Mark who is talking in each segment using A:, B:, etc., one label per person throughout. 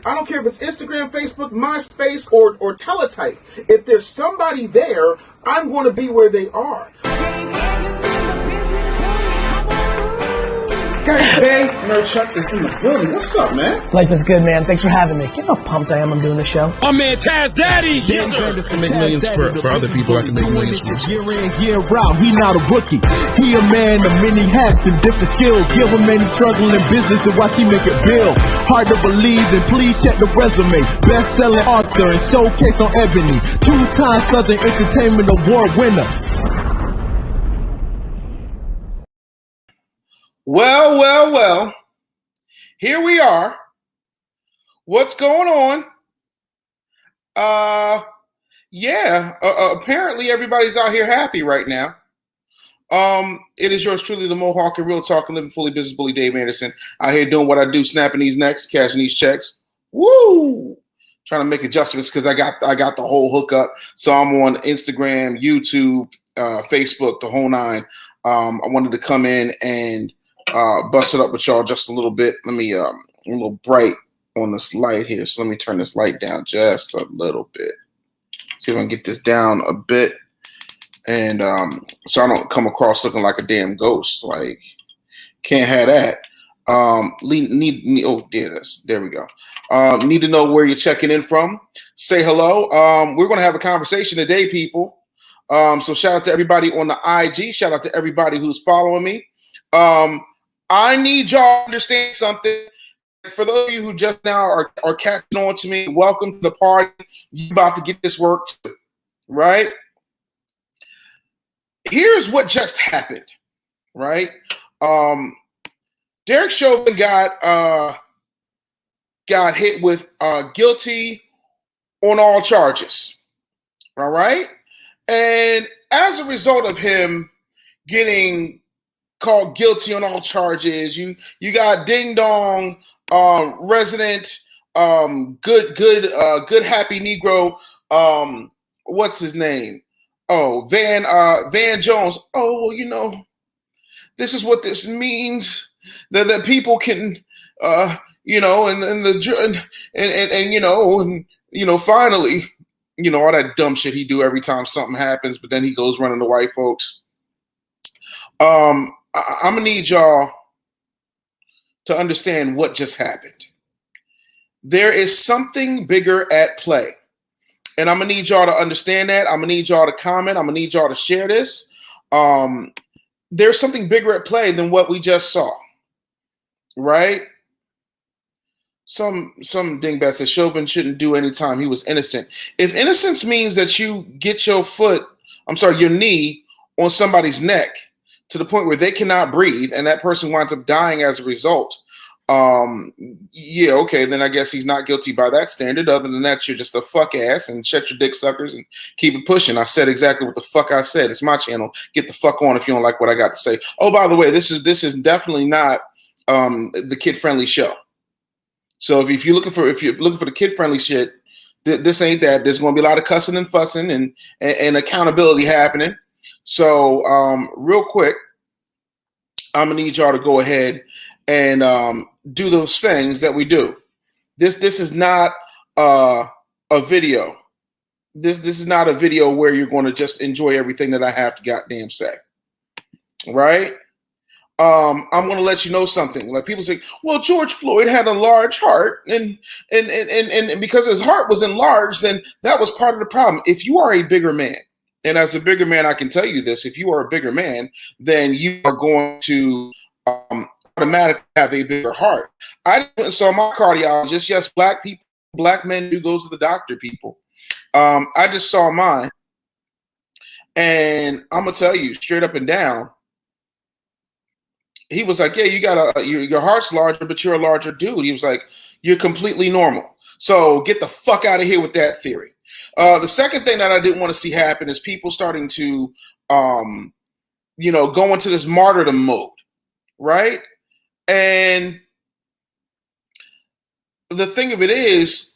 A: I don't care if it's Instagram, Facebook, MySpace, or Teletype. If there's somebody there, I'm going to be where they are. Hey, Nerd Chuck is in the building. What's up, man?
B: Life is good, man. Thanks for having me. You know how pumped I am I'm doing the show.
C: My man Taz Daddy!
D: Yes, sir. Can make millions for other people. I can make millions for
E: year in, year out. He not a rookie. He a man of many hats and different skills. Give him any struggle in business and watch he make it build. Hard to believe, and please check the resume. Best-selling author and showcase on Ebony. 2-time Southern Entertainment Award winner.
A: Well. Here we are. What's going on? Apparently everybody's out here happy right now. It is yours truly, the Mohawk and Real Talk and Living Fully Business Bully Dave Anderson. Out here doing what I do, snapping these necks, cashing these checks. Woo! Trying to make adjustments because I got the whole hookup. So I'm on Instagram, YouTube, Facebook, the whole nine. I wanted to come in and bust it up with y'all just a little bit. Let me a little bright on this light here, so let me turn this light down just a little bit. See if I can get this down a bit, and so I don't come across looking like a damn ghost. Like, can't have that. There we go. Need to know where you're checking in from. Say hello. We're gonna have a conversation today, people. So shout out to everybody on the IG. Shout out to everybody who's following me. I need y'all to understand something. For those of you who just now are catching on to me, welcome to the party. You about to get this work too, right? Here's what just happened, right? Derek Chauvin got hit with guilty on all charges, all right? And as a result of him getting called guilty on all charges, you got Ding Dong, resident, good happy Negro, what's his name? Oh, Van Jones. Oh, well, you know, this is what this means, that people can, you know, finally, you know, all that dumb shit he do every time something happens, but then he goes running to white folks. I'm gonna need y'all to understand what just happened. There is something bigger at play, and I'm gonna need y'all to understand that. I'm gonna need y'all to comment. I'm gonna need y'all to share this. There's something bigger at play than what we just saw, right? Some dingbat said Chauvin shouldn't do any time. He was innocent. If innocence means that you get your knee on somebody's neck to the point where they cannot breathe and that person winds up dying as a result, yeah, okay, then I guess he's not guilty by that standard. Other than that, you're just a fuck ass and shut your dick suckers and keep it pushing. I said exactly what the fuck I said. It's my channel. Get the fuck on if you don't like what I got to say. Oh, by the way, this is definitely not the kid-friendly show. So if you're looking for the kid-friendly shit, this ain't that. There's going to be a lot of cussing and fussing and accountability happening. So real quick, I'm gonna need y'all to go ahead and do those things that we do. This is not a video. This is not a video where you're going to just enjoy everything that I have to goddamn say. Right? I'm going to let you know something. Like, people say, well, George Floyd had a large heart, and because his heart was enlarged, then that was part of the problem. If you are a bigger man, and as a bigger man, I can tell you this, if you are a bigger man, then you are going to automatically have a bigger heart. I went and saw my cardiologist. Yes, black people, black men do go to the doctor, people. I just saw mine. And I'm going to tell you straight up and down, he was like, yeah, you got your heart's larger, but you're a larger dude. He was like, you're completely normal. So get the fuck out of here with that theory. The second thing that I didn't want to see happen is people starting to, go into this martyrdom mode, right? And the thing of it is,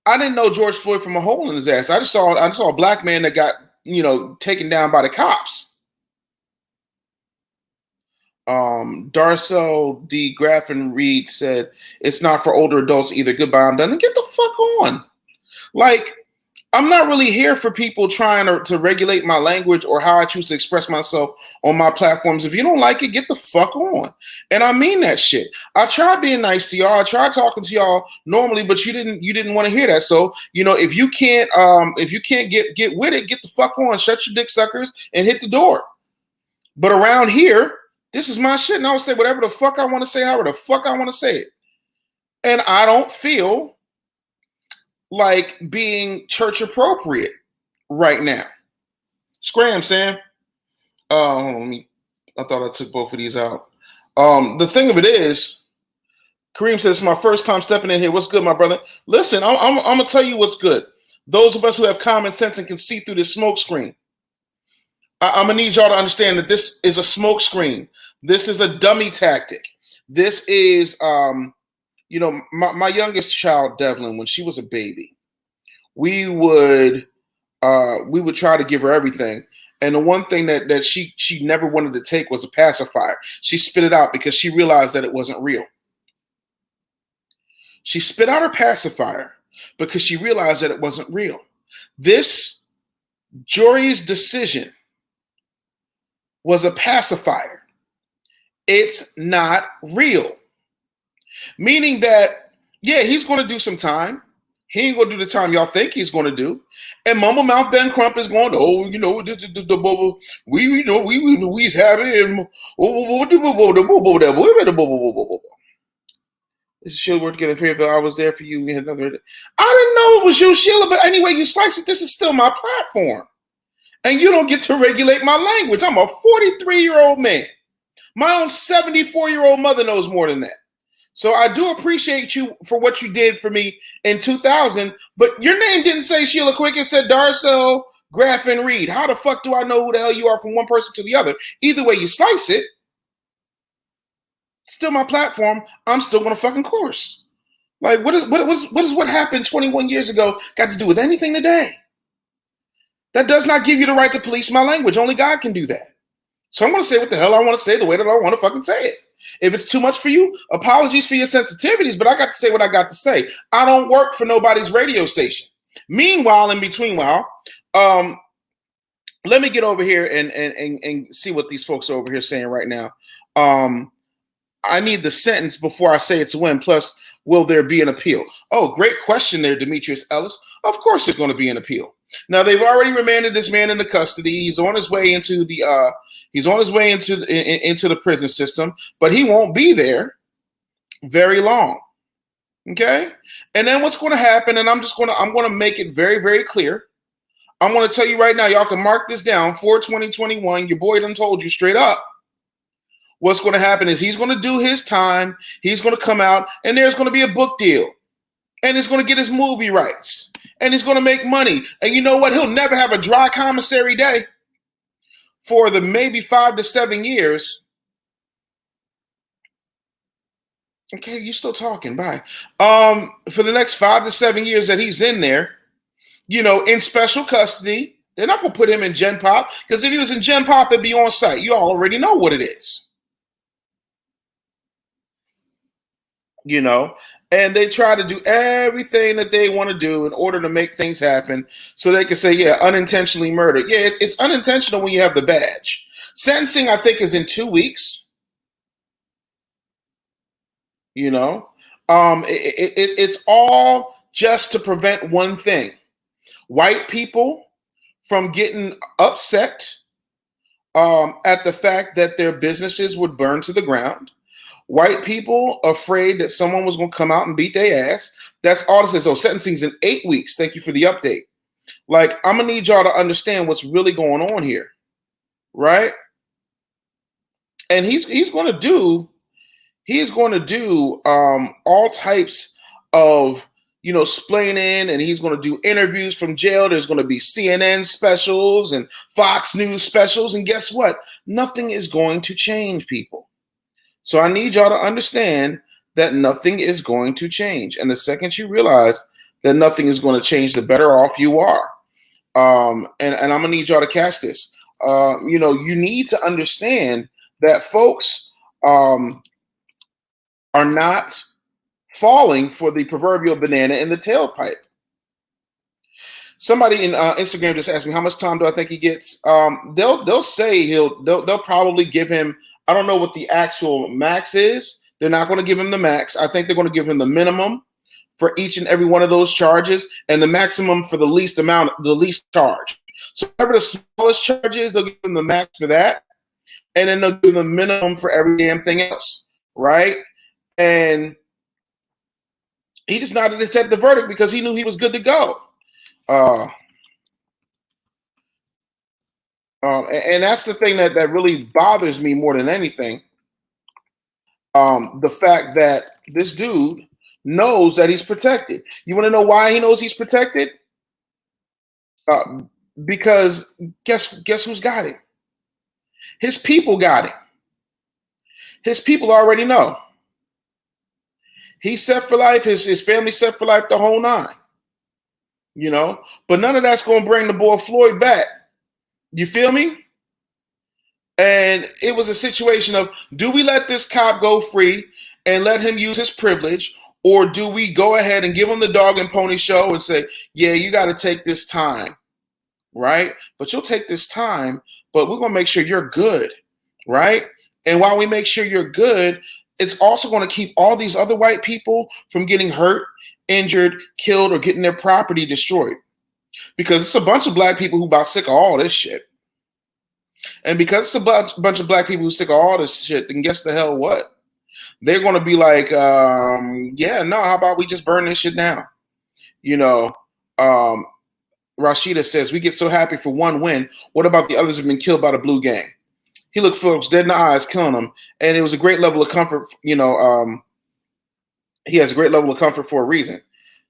A: I didn't know George Floyd from a hole in his ass. I just saw a black man that got, taken down by the cops. Darcel D. Graffin Reed said, it's not for older adults either. Goodbye, I'm done. Then get the fuck on. Like, I'm not really here for people trying to regulate my language or how I choose to express myself on my platforms. If you don't like it, get the fuck on. And I mean that shit. I tried being nice to y'all. I tried talking to y'all normally, but you didn't want to hear that. So, if you can't get with it, get the fuck on, shut your dick suckers and hit the door. But around here, this is my shit, and I will say whatever the fuck I want to say, however the fuck I want to say it. And I don't feel like being church appropriate right now. Scram, Sam. Hold on, I thought I took both of these out. The thing of it is, Kareem says, it's my first time stepping in here. What's good, my brother? Listen, I'm going to tell you what's good. Those of us who have common sense and can see through this smoke screen, I'm going to need y'all to understand that this is a smoke screen. This is a dummy tactic. This is, my youngest child, Devlin, when she was a baby, we would try to give her everything. And the one thing that she never wanted to take was a pacifier. She spit it out because she realized that it wasn't real. She spit out her pacifier because she realized that it wasn't real. This jury's decision was a pacifier. It's not real. Meaning that, yeah, he's going to do some time. He ain't going to do the time y'all think he's going to do. And Mumble Mouth Ben Crump is going, we's happy and this should work together. If I was there for you, we had another. I didn't know it was you, Sheila, but anyway, you slice it. This is still my platform. And you don't get to regulate my language. I'm a 43-year-old man. My own 74-year-old mother knows more than that. So I do appreciate you for what you did for me in 2000, but your name didn't say Sheila Quick. It said Darcel Graffin Reed. How the fuck do I know who the hell you are from one person to the other? Either way you slice it, still my platform. I'm still going to fucking course. Like, what happened 21 years ago got to do with anything today? That does not give you the right to police my language. Only God can do that. So I'm going to say what the hell I want to say the way that I want to fucking say it. If it's too much for you, apologies for your sensitivities, but I got to say what I got to say. I don't work for nobody's radio station. Meanwhile, in between while, let me get over here and see what these folks are over here saying right now. I need the sentence before I say it's a win. Plus, will there be an appeal? Oh, great question there, Demetrius Ellis. Of course there's going to be an appeal. Now, they've already remanded this man into custody. He's on his way into the into the prison system, but he won't be there very long. Okay? And then what's going to happen, and I'm going to make it very, very clear. I'm going to tell you right now, y'all can mark this down, 4/20/21. Your boy done told you straight up. What's going to happen is he's going to do his time. He's going to come out, and there's going to be a book deal. And he's going to get his movie rights. And he's going to make money. And you know what? He'll never have a dry commissary day for the maybe 5 to 7 years. Okay, you still talking. Bye. For the next 5 to 7 years that he's in there, in special custody. They're not going to put him in Gen Pop, because if he was in Gen Pop, it'd be on site. You already know what it is. And they try to do everything that they want to do in order to make things happen so they can say, yeah, unintentionally murdered. Yeah, it's unintentional when you have the badge. Sentencing, I think, is in 2 weeks. It's all just to prevent one thing. White people from getting upset at the fact that their businesses would burn to the ground. White people afraid that someone was going to come out and beat their ass. That's all it says. So sentencing's in 8 weeks. Thank you for the update. Like, I'm going to need y'all to understand what's really going on here. Right? And he's going to do all types of, splaining, and he's going to do interviews from jail. There's going to be CNN specials and Fox News specials. And guess what? Nothing is going to change, people. So I need y'all to understand that nothing is going to change. And the second you realize that nothing is going to change, the better off you are. And I'm going to need y'all to catch this. You need to understand that folks are not falling for the proverbial banana in the tailpipe. Somebody in Instagram just asked me how much time do I think he gets. They'll say they'll probably give him. I don't know what the actual max is. They're not going to give him the max. I think they're going to give him the minimum for each and every one of those charges, and the maximum for the least charge. So whatever the smallest charge is, they'll give him the max for that, and then they'll give him the minimum for every damn thing else, right? And he just nodded his head at the verdict because he knew he was good to go. And that's the thing that really bothers me more than anything. The fact that this dude knows that he's protected. You want to know why he knows he's protected? Because guess who's got him? His people got him. His people already know. He's set for life. His family's set for life, the whole nine. You know, but none of that's going to bring the boy Floyd back. You feel me? And it was a situation of, do we let this cop go free and let him use his privilege, or do we go ahead and give him the dog and pony show and say, yeah, you got to take this time, right? But you'll take this time, but we're going to make sure you're good, right? And while we make sure you're good, it's also going to keep all these other white people from getting hurt, injured, killed, or getting their property destroyed. Because it's a bunch of black people who about sick of all this shit. And because it's a bunch of black people who sick of all this shit, then guess the hell what? They're going to be like, yeah, no, how about we just burn this shit down? You know, Rashida says, we get so happy for one win. What about the others have been killed by the blue gang? He looked folks dead in the eyes, killing them. And it was a great level of comfort. You know, he has a great level of comfort for a reason.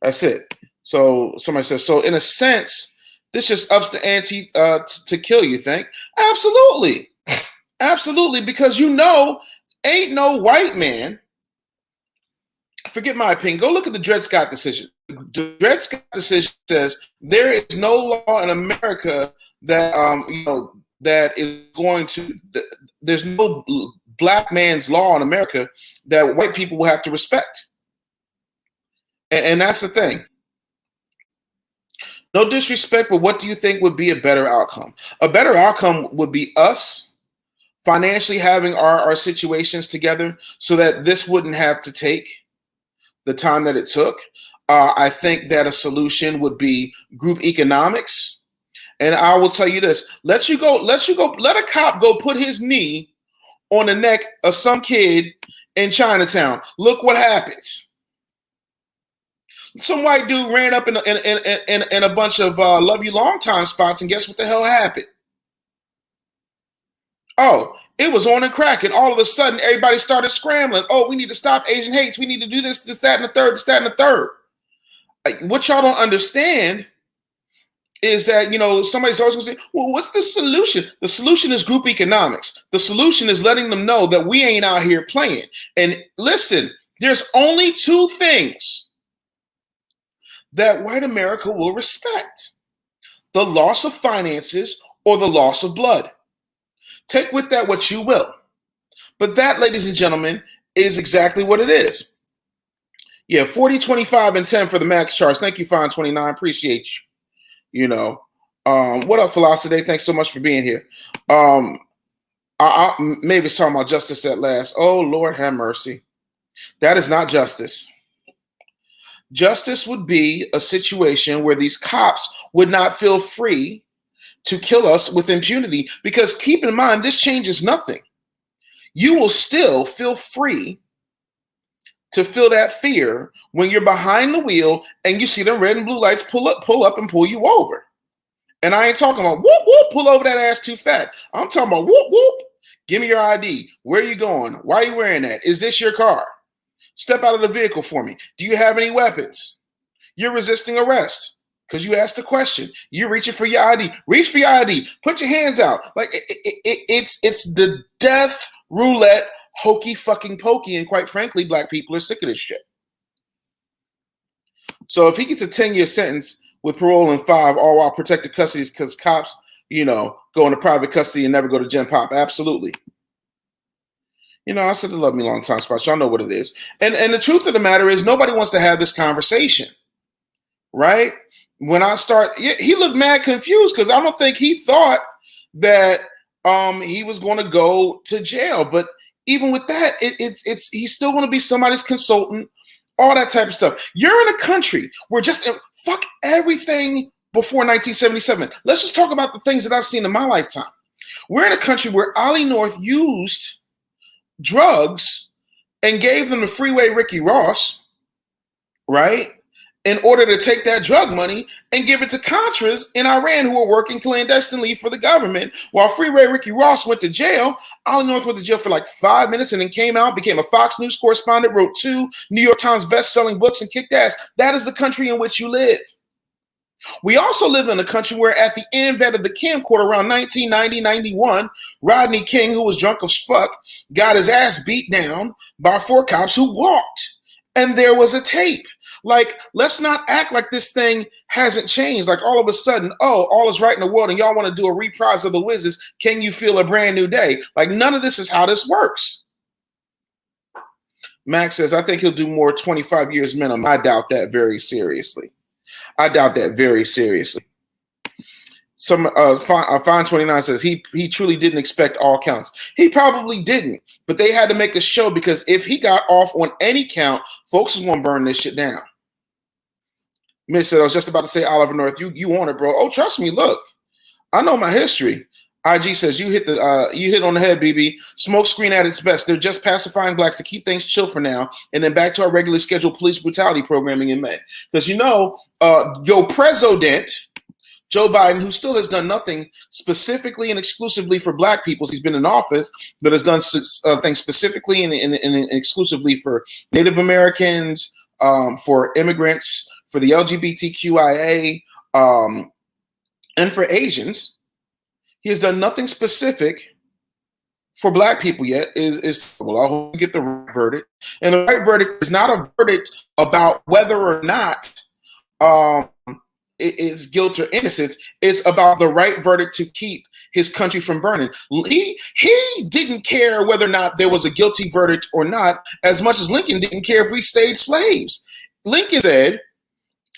A: That's it. So somebody says, so in a sense, this just ups the ante to kill, you think? Absolutely. Absolutely. Because you know, ain't no white man, forget my opinion, go look at the Dred Scott decision. The Dred Scott decision says there is no law in America that, you know, that is going to, there's no black man's law in America that white people will have to respect. And that's the thing. No disrespect, but what do you think would be a better outcome? A better outcome would be us financially having our situations together so that this wouldn't have to take the time that it took. I think that a solution would be group economics. And I will tell you this, let a cop go put his knee on the neck of some kid in Chinatown. Look what happens. Some white dude ran up in a bunch of love you long time spots, and guess what the hell happened? Oh, it was on and cracking. All of a sudden, everybody started scrambling. Oh, we need to stop Asian hates. We need to do this, that, and the third, this, that, and the third. Like, what y'all don't understand is that, you know, somebody's always going to say, well, what's the solution? The solution is group economics. The solution is letting them know that we ain't out here playing. And listen, there's only two things that white America will respect: the loss of finances or the loss of blood. Take with that what you will. But that, ladies and gentlemen, is exactly what it is. Yeah, 40, 25, and 10 for the max charge. Thank you, Fine 29. Appreciate you. You know. What up, Philosophy? Thanks so much for being here. Maybe it's talking about justice at last. Oh, Lord have mercy. That is not justice. Justice would be a situation where these cops would not feel free to kill us with impunity, because keep in mind, this changes nothing. You will still feel free to feel that fear when you're behind the wheel and you see them red and blue lights pull up and pull you over. And I ain't talking about whoop, whoop, pull over that ass too fat. I'm talking about whoop, whoop, give me your ID. Where are you going? Why are you wearing that? Is this your car? Step out of the vehicle for me. Do you have any weapons? You're resisting arrest because you asked a question. You're reaching for your ID. Reach for your ID. Put your hands out. Like it's the death roulette, hokey fucking pokey. And quite frankly, black people are sick of this shit. So if he gets a 10-year sentence with parole and 5, all while protected custody because cops, you know, go into private custody and never go to Gen Pop, absolutely. I said the Love Me Long Time spots. Y'all know what it is. And the truth of the matter is nobody wants to have this conversation, right? When I start, he looked mad confused because I don't think he thought that he was going to go to jail. But even with that, he's still going to be somebody's consultant, all that type of stuff. You're in a country where fuck everything before 1977. Let's just talk about the things that I've seen in my lifetime. We're in a country where Ollie North used drugs and gave them to Freeway Ricky Ross, right? In order to take that drug money and give it to Contras in Iran who were working clandestinely for the government. While Freeway Ricky Ross went to jail, Ollie North went to jail for like 5 minutes and then came out, became a Fox News correspondent, wrote 2 New York Times best-selling books and kicked ass. That is the country in which you live. We also live in a country where at the embed of the camcorder around 1990-91, Rodney King, who was drunk as fuck, got his ass beat down by 4 cops who walked. And there was a tape. Like, let's not act like this thing hasn't changed. Like all of a sudden, all is right in the world and y'all want to do a reprise of The Wizards. Can you feel a brand new day? Like none of this is how this works. Max says, I think he'll do more 25 years minimum. I doubt that very seriously. Some Fine 29 says he truly didn't expect all counts. He probably didn't, but they had to make a show because if he got off on any count, folks was gonna burn this shit down. Mitch said, I was just about to say, Oliver North, you want it, bro. Oh, trust me, look, I know my history. IG says you hit on the head, BB. Smoke screen at its best. They're just pacifying blacks to keep things chill for now, and then back to our regularly scheduled police brutality programming in May. Because your president, Joe Biden, who still has done nothing specifically and exclusively for black people, he's been in office, but has done things specifically and exclusively for Native Americans, for immigrants, for the LGBTQIA, and for Asians. He has done nothing specific for black people yet. Well, I hope we get the right verdict. And the right verdict is not a verdict about whether or not it's guilt or innocence. It's about the right verdict to keep his country from burning. He didn't care whether or not there was a guilty verdict or not, as much as Lincoln didn't care if we stayed slaves. Lincoln said,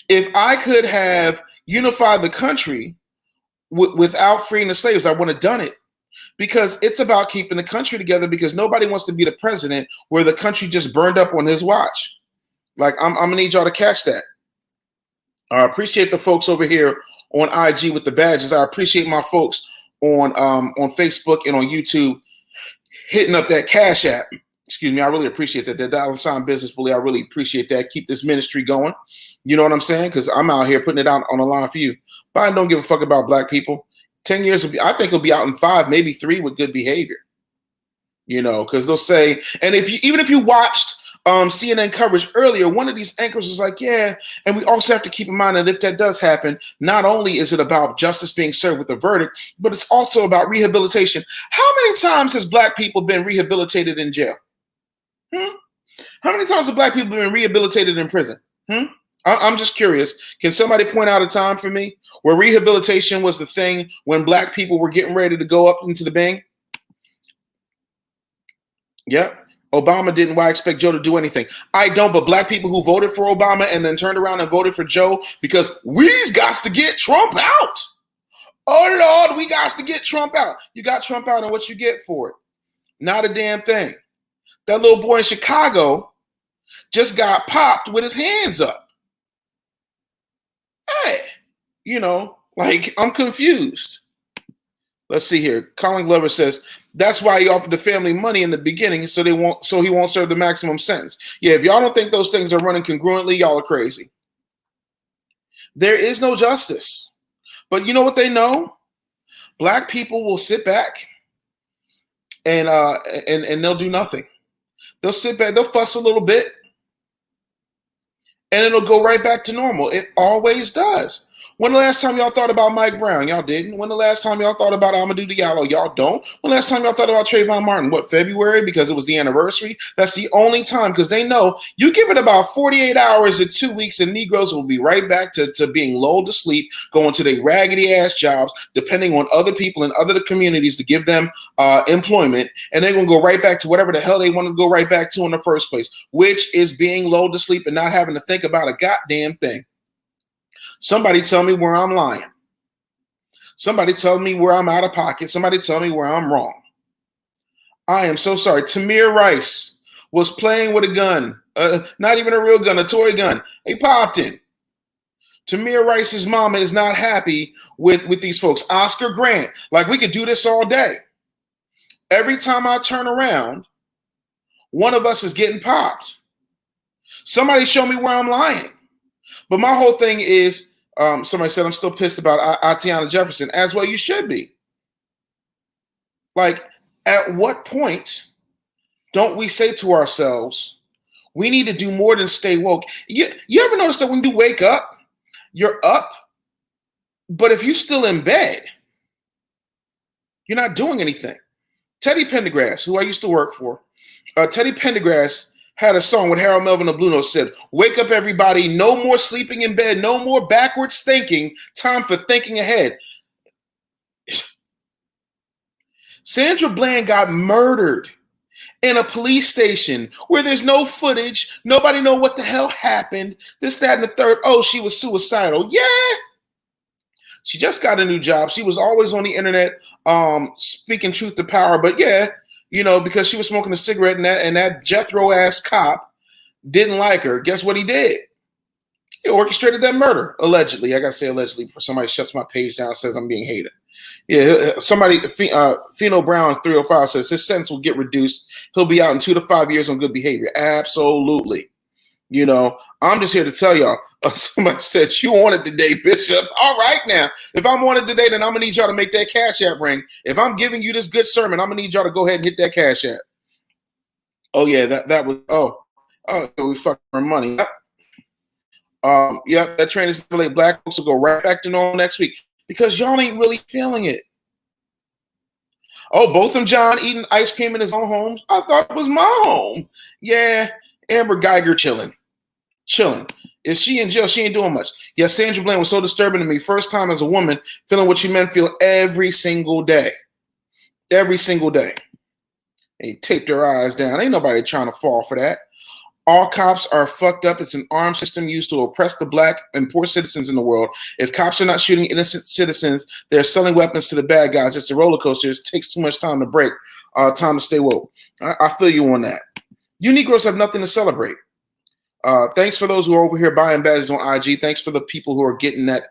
A: if I could have unified the country without freeing the slaves, I would have done it. Because it's about keeping the country together, because nobody wants to be the president where the country just burned up on his watch. Like, I'm going to need y'all to catch that. I appreciate the folks over here on IG with the badges. I appreciate my folks on Facebook and on YouTube hitting up that Cash App. Excuse me, I really appreciate that. That $ Business Bully, I really appreciate that. Keep this ministry going. You know what I'm saying? Because I'm out here putting it out on the line for you. Biden don't give a fuck about black people. 10 years, I think he'll be out in 5, maybe 3 with good behavior. Because they'll say, and even if you watched CNN coverage earlier, one of these anchors was like, yeah, and we also have to keep in mind that if that does happen, not only is it about justice being served with a verdict, but it's also about rehabilitation. How many times has black people been rehabilitated in jail? How many times have black people been rehabilitated in prison? I'm just curious. Can somebody point out a time for me where rehabilitation was the thing when black people were getting ready to go up into the Bing? Yep. Obama didn't. Why expect Joe to do anything? I don't, but black people who voted for Obama and then turned around and voted for Joe because we's got to get Trump out. Oh, Lord, we got to get Trump out. You got Trump out, and what you get for it? Not a damn thing. That little boy in Chicago just got popped with his hands up. Hey, I'm confused. Let's see here. Colin Glover says that's why he offered the family money in the beginning, so he won't serve the maximum sentence. Yeah, if y'all don't think those things are running congruently, y'all are crazy. There is no justice. But you know what they know? Black people will sit back and they'll do nothing. They'll sit back, they'll fuss a little bit, and it'll go right back to normal. It always does. When the last time y'all thought about Mike Brown? Y'all didn't. When the last time y'all thought about Amadou Diallo? Y'all don't. When the last time y'all thought about Trayvon Martin? What, February? Because it was the anniversary? That's the only time, because they know you give it about 48 hours to 2 weeks and Negroes will be right back to being lulled to sleep, going to their raggedy ass jobs, depending on other people in other communities to give them employment, and they're going to go right back to whatever the hell they want to go right back to in the first place, which is being lulled to sleep and not having to think about a goddamn thing. Somebody tell me where I'm lying. Somebody tell me where I'm out of pocket. Somebody tell me where I'm wrong. I am so sorry. Tamir Rice was playing with a gun, not even a real gun, a toy gun. He popped in. Tamir Rice's mama is not happy with these folks. Oscar Grant, like we could do this all day. Every time I turn around, one of us is getting popped. Somebody show me where I'm lying. But my whole thing is, somebody said I'm still pissed about Atiana Jefferson, as well you should be. Like, at what point don't we say to ourselves, we need to do more than stay woke? You ever notice that when you wake up, you're up, but if you're still in bed, you're not doing anything. Teddy Pendergrass, who I used to work for, Teddy Pendergrass had a song with Harold Melvin of Blue Note, said, "Wake up, everybody, no more sleeping in bed, no more backwards thinking, time for thinking ahead." Sandra Bland got murdered in a police station where there's no footage, nobody know what the hell happened, this, that, and the third. Oh, she was suicidal. Yeah. She just got a new job. She was always on the internet speaking truth to power, but yeah, you know, because she was smoking a cigarette and that Jethro ass cop didn't like her. Guess what he did? He orchestrated that murder, allegedly. I got to say allegedly before somebody shuts my page down and says I'm being hated. Yeah, somebody, Pheno Brown 305 says his sentence will get reduced. He'll be out in 2 to 5 years on good behavior. Absolutely. You know, I'm just here to tell y'all. Somebody said, you on it today, Bishop. All right now. If I'm on it today, then I'm going to need y'all to make that Cash App ring. If I'm giving you this good sermon, I'm going to need y'all to go ahead and hit that Cash App. Oh, yeah, that was, we fucking our money. Yep, that train is late. Black folks will go right back to normal next week because y'all ain't really feeling it. Oh, Botham John eating ice cream in his own home. I thought it was my home. Yeah, Amber Geiger chilling. If she in jail, she ain't doing much. Yeah, Sandra Bland was so disturbing to me. First time as a woman, feeling what you men feel every single day. Every single day. They taped their eyes down. Ain't nobody trying to fall for that. All cops are fucked up. It's an armed system used to oppress the black and poor citizens in the world. If cops are not shooting innocent citizens, they're selling weapons to the bad guys. It's a roller coaster. It takes too much time to break, time to stay woke. I feel you on that. You Negroes have nothing to celebrate. Thanks for those who are over here buying badges on IG. Thanks for the people who are getting that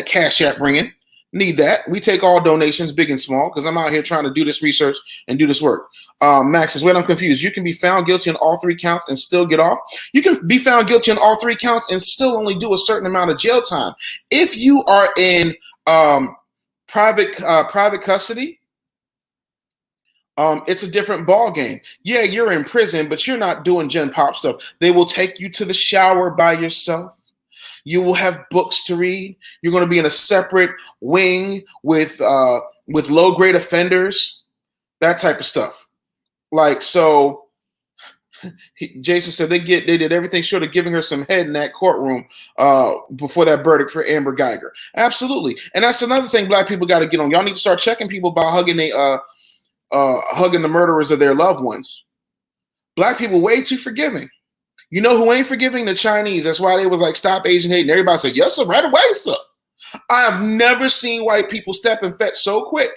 A: Cash App ringing. Need that. We take all donations, big and small, because I'm out here trying to do this research and do this work. Max says, wait, I'm confused. You can be found guilty on all 3 counts and still get off. You can be found guilty on all 3 counts and still only do a certain amount of jail time. If you are in private custody, it's a different ball game. Yeah, you're in prison, but you're not doing gen pop stuff. They will take you to the shower by yourself. You will have books to read. You're going to be in a separate wing with low-grade offenders, that type of stuff. Like, so Jason said they did everything short of giving her some head in that courtroom before that verdict for Amber Geiger. Absolutely. And that's another thing black people got to get on. Y'all need to start checking people about hugging the murderers of their loved ones. Black people way too forgiving. You know who ain't forgiving? The Chinese. That's why they was like, stop Asian hate. And everybody said, yes, sir, right away, sir. I have never seen white people step and fetch so quick.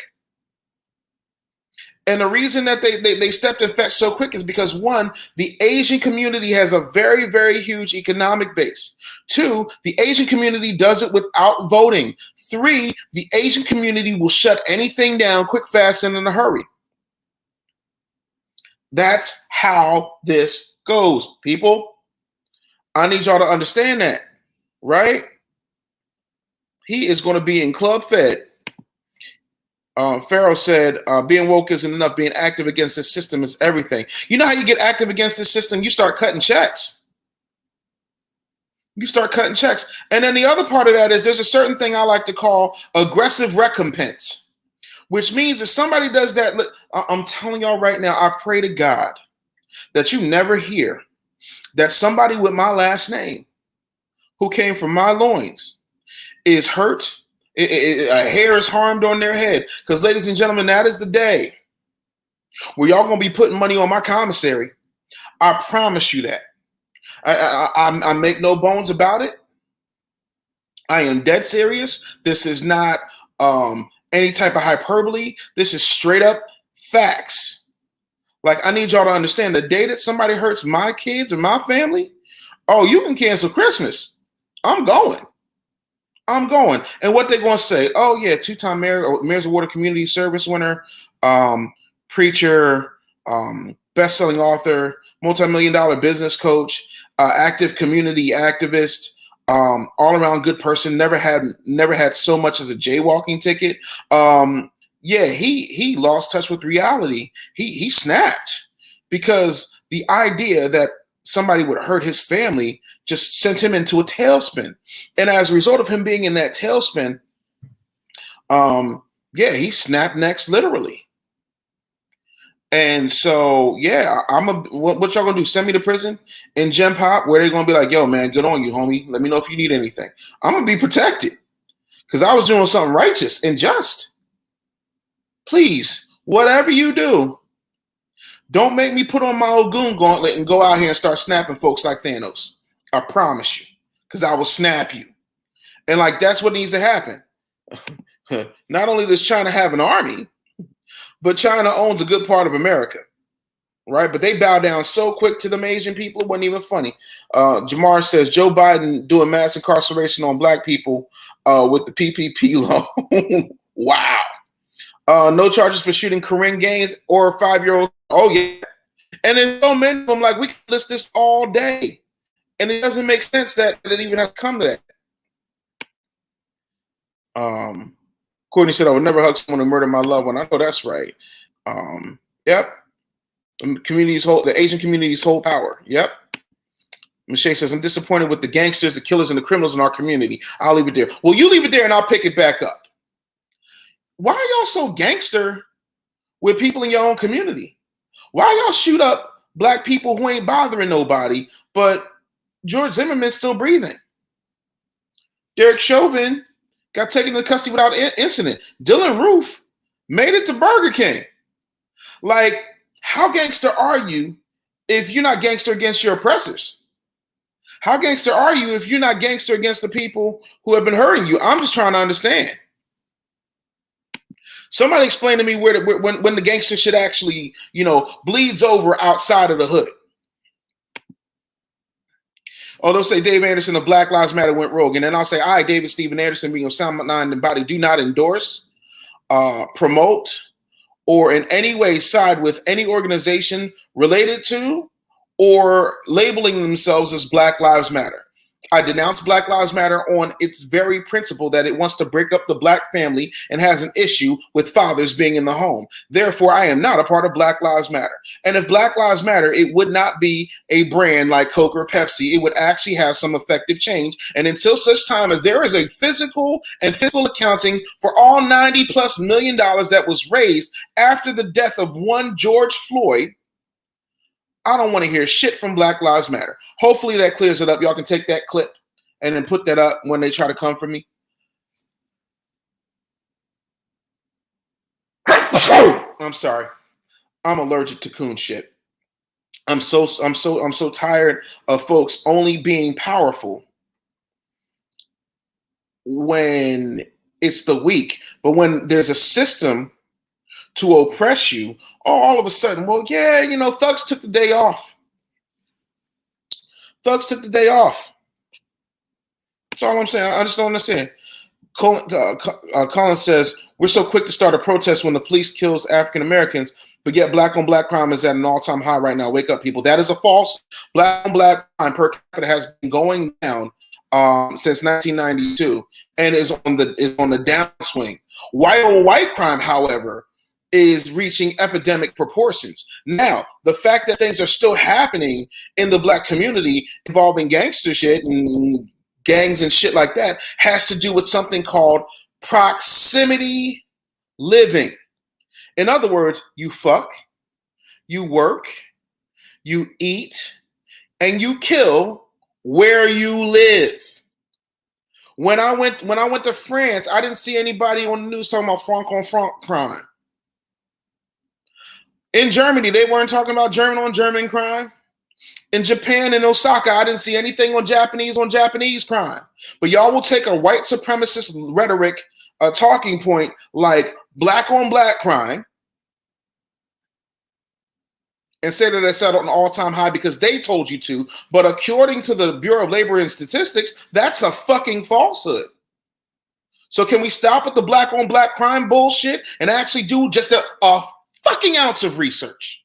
A: And the reason that they stepped and fetched so quick is because, 1, the Asian community has a very, very huge economic base. 2, the Asian community does it without voting. 3, the Asian community will shut anything down quick, fast, and in a hurry. That's how this goes, people. I need y'all to understand that, right? He is going to be in Club Fed. Pharaoh said, being woke isn't enough. Being active against this system is everything. You know how you get active against this system? You start cutting checks. You start cutting checks. And then the other part of that is there's a certain thing I like to call aggressive recompense, which means if somebody does that, look, I'm telling y'all right now, I pray to God that you never hear that somebody with my last name who came from my loins is hurt, a hair is harmed on their head. Because, ladies and gentlemen, that is the day where y'all going to be putting money on my commissary. I promise you that. I make no bones about it. I am dead serious. This is not any type of hyperbole. This is straight up facts. Like, I need y'all to understand the day that somebody hurts my kids or my family, oh, you can cancel Christmas. I'm going. And what they're going to say, oh, yeah, two-time Mayor's Award Community Service winner, preacher, best-selling author, multi-million-dollar business coach, active community activist, all-around good person, never had so much as a jaywalking ticket. Yeah, he lost touch with reality. He snapped because the idea that somebody would hurt his family just sent him into a tailspin. And as a result of him being in that tailspin, yeah, he snapped necks literally. And so, yeah, what y'all gonna do? Send me to prison in Gen Pop where they're gonna be like, yo, man, good on you, homie. Let me know if you need anything. I'm gonna be protected because I was doing something righteous and just. Please, whatever you do, don't make me put on my Ogun gauntlet and go out here and start snapping folks like Thanos. I promise you, because I will snap you. And like, that's what needs to happen. Not only does China have an army, but China owns a good part of America, right? But they bow down so quick to them Asian people, it wasn't even funny. Jamar says, Joe Biden doing mass incarceration on black people with the PPP loan. Wow. No charges for shooting Corinne Gaines or a 5-year-old. Oh, yeah. And there's so many of them, like, we can list this all day. And it doesn't make sense that it even has to come to that. Courtney said, I would never hug someone who murdered my loved one. I know that's right. Yep. The Asian communities hold power. Yep. Michelle says, I'm disappointed with the gangsters, the killers, and the criminals in our community. I'll leave it there. Well, you leave it there and I'll pick it back up. Why are y'all so gangster with people in your own community? Why y'all shoot up black people who ain't bothering nobody, but George Zimmerman's still breathing? Derek Chauvin got taken into custody without incident. Dylan Roof made it to Burger King. Like, how gangster are you if you're not gangster against your oppressors? How gangster are you if you're not gangster against the people who have been hurting you? I'm just trying to understand. Somebody explain to me when the gangster shit actually, bleeds over outside of the hood. Oh, they'll say Dave Anderson of Black Lives Matter went rogue. And then I'll say, I, David Stephen Anderson, being of sound mind and body, do not endorse, promote, or in any way side with any organization related to or labeling themselves as Black Lives Matter. I denounce Black Lives Matter on its very principle that it wants to break up the black family and has an issue with fathers being in the home. Therefore, I am not a part of Black Lives Matter. And if Black Lives Matter, it would not be a brand like Coke or Pepsi. It would actually have some effective change. And until such time as there is a physical accounting for all $90+ million that was raised after the death of one George Floyd, I don't want to hear shit from Black Lives Matter. Hopefully that clears it up. Y'all can take that clip and then put that up when they try to come for me. I'm sorry. I'm allergic to coon shit. I'm so tired of folks only being powerful when it's the weak. But when there's a system to oppress you, all of a sudden, well, yeah, thugs took the day off. Thugs took the day off. That's all I'm saying. I just don't understand. Colin says, we're so quick to start a protest when the police kills African Americans, but yet black on black crime is at an all-time high right now. Wake up, people. That is a false. Black on black crime per capita has been going down since 1992 and is on the downswing. White on white crime, however, is reaching epidemic proportions. Now, the fact that things are still happening in the black community involving gangster shit and gangs and shit like that has to do with something called proximity living. In other words, you fuck, you work, you eat, and you kill where you live. When I went to France, I didn't see anybody on the news talking about franc on franc crime. In Germany, they weren't talking about German on German crime. In Japan and Osaka, I didn't see anything on Japanese crime. But y'all will take a white supremacist rhetoric, a talking point like black on black crime, and say that it's at an all-time high because they told you to. But according to the Bureau of Labor and Statistics, that's a fucking falsehood. So can we stop with the black on black crime bullshit and actually do just a fucking ounce of research?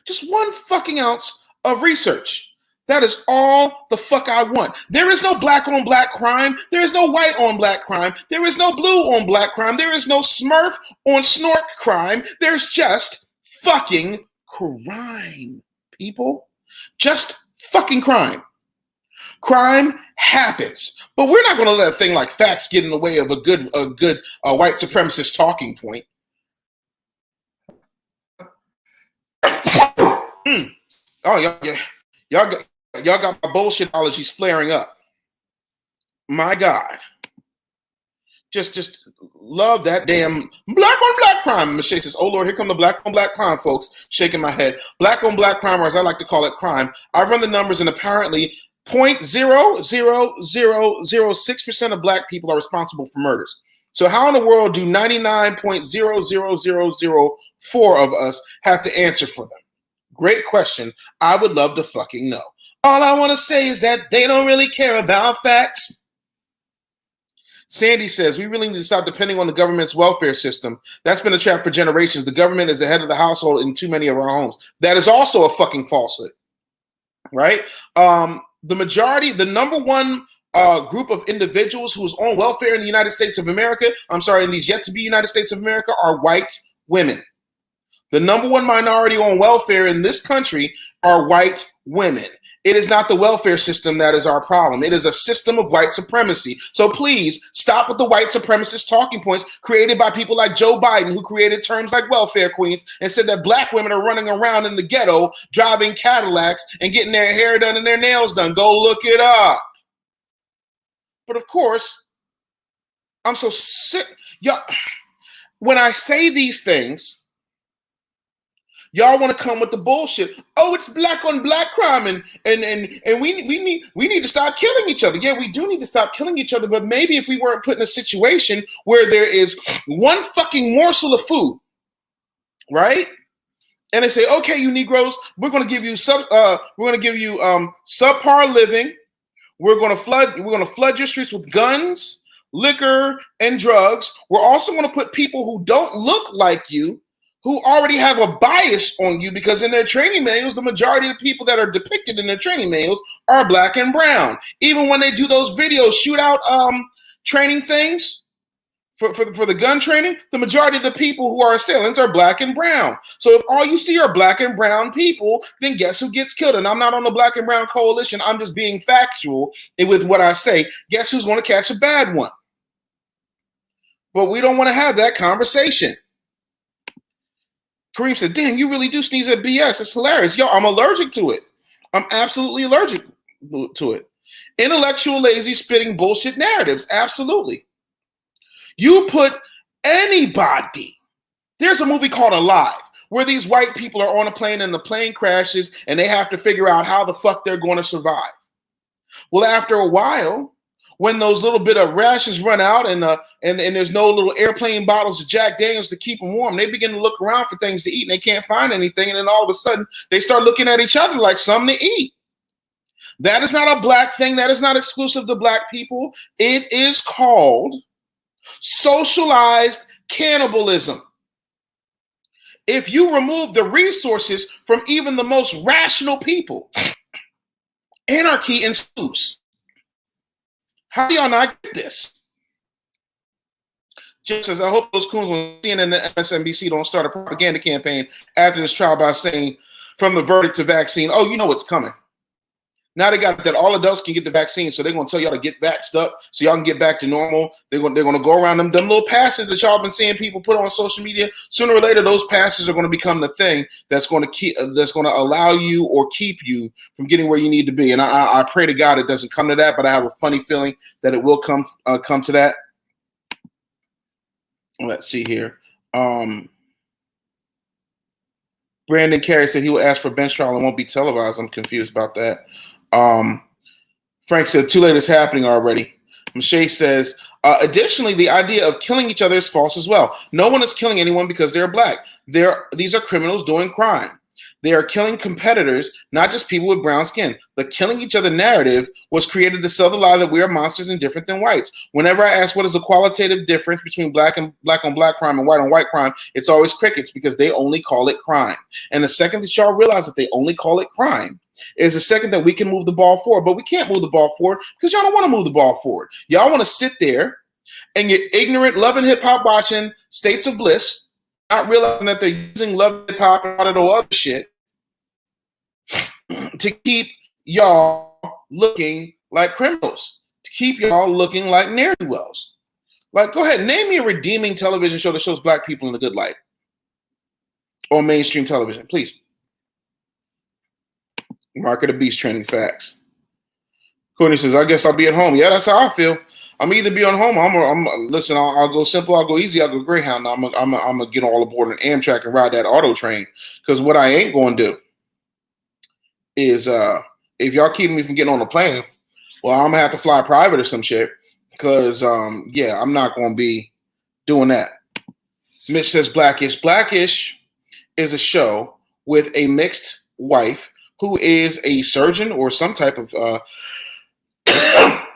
A: Just one fucking ounce of research. That is all the fuck I want. There is no black on black crime. There is no white on black crime. There is no blue on black crime. There is no smurf on snort crime. There's just fucking crime, people. Just fucking crime. Crime happens. But we're not going to let a thing like facts get in the way of a good white supremacist talking point. Oh, y'all got my bullshitologies flaring up. My God. Just love that damn black on black crime. Michelle says, oh Lord, here come the black on black crime, folks. Shaking my head. Black on black crime, or as I like to call it, crime. I run the numbers and apparently 0.00006% of black people are responsible for murders. So how in the world do 99.00004 of us have to answer for them? Great question. I would love to fucking know. All I want to say is that they don't really care about facts. Sandy says, we really need to stop depending on the government's welfare system. That's been a trap for generations. The government is the head of the household in too many of our homes. That is also a fucking falsehood, right? The majority, the number one group of individuals who's on welfare in the United States of America, in these yet to be United States of America, are white women. The number one minority on welfare in this country are white women. It is not the welfare system that is our problem. It is a system of white supremacy. So please stop with the white supremacist talking points created by people like Joe Biden, who created terms like welfare queens and said that black women are running around in the ghetto driving Cadillacs and getting their hair done and their nails done. Go look it up. But of course, I'm so sick. Y'all, when I say these things, y'all want to come with the bullshit. Oh, it's black on black crime, and we need to stop killing each other. Yeah, we do need to stop killing each other, but maybe if we weren't put in a situation where there is one fucking morsel of food, right? And they say, okay, you Negroes, we're going to give you subpar living. We're going to flood your streets with guns, liquor, and drugs. We're also going to put people who don't look like you, who already have a bias on you, because in their training manuals, the majority of the people that are depicted in their training manuals are black and brown. Even when they do those videos, shootout training things for the gun training, the majority of the people who are assailants are black and brown. So if all you see are black and brown people, then guess who gets killed? And I'm not on the black and brown coalition. I'm just being factual with what I say. Guess who's going to catch a bad one? But we don't want to have that conversation. Kareem said, damn, you really do sneeze at BS. It's hilarious. Yo, I'm allergic to it. I'm absolutely allergic to it. Intellectual, lazy, spitting bullshit narratives. Absolutely. You put anybody. There's a movie called Alive, where these white people are on a plane and the plane crashes and they have to figure out how the fuck they're going to survive. Well, after a while, when those little bit of rations run out and there's no little airplane bottles of Jack Daniels to keep them warm, they begin to look around for things to eat and they can't find anything. And then all of a sudden they start looking at each other like something to eat. That is not a black thing. That is not exclusive to black people. It is called socialized cannibalism. If you remove the resources from even the most rational people, anarchy ensues. How do y'all not get this? Jim says, I hope those coons on CNN and MSNBC don't start a propaganda campaign after this trial by saying from the verdict to vaccine, oh, you know what's coming. Now they got that all adults can get the vaccine, so they're going to tell y'all to get vaxxed up so y'all can get back to normal. They're going to go around them little passes that y'all been seeing people put on social media. Sooner or later, those passes are going to become the thing that's going to allow you or keep you from getting where you need to be. And I pray to God it doesn't come to that, but I have a funny feeling that it will come to that. Let's see here. Brandon Carey said he will ask for bench trial and won't be televised. I'm confused about that. Frank said, too late, it's happening already. Mache says, additionally, the idea of killing each other is false as well. No one is killing anyone because they're black. These are criminals doing crime. They are killing competitors, not just people with brown skin. The killing each other narrative was created to sell the lie that we are monsters and different than whites. Whenever I ask what is the qualitative difference between black on black crime and white on white crime, it's always crickets because they only call it crime. And the second that y'all realize that they only call it crime is the second that we can move the ball forward. But we can't move the ball forward because y'all don't want to move the ball forward. Y'all want to sit there and get ignorant, loving hip-hop watching states of bliss, not realizing that they're using love hip-hop and all that other shit to keep y'all looking like criminals, to keep y'all looking like ne'er-do-wells. Like, go ahead, name me a redeeming television show that shows black people in a good light. Or mainstream television, please. Mark of the Beast trending facts. Courtney says, I guess I'll be at home. Yeah, that's how I feel. I'm either be on home. Listen, I'll go simple. I'll go easy. I'll go Greyhound. I'm gonna get all aboard an Amtrak and ride that auto train. Because what I ain't going to do is, if y'all keep me from getting on a plane, well, I'm gonna have to fly private or some shit. Because yeah, I'm not gonna be doing that. Mitch says Blackish. Blackish is a show with a mixed wife who is a surgeon or some type of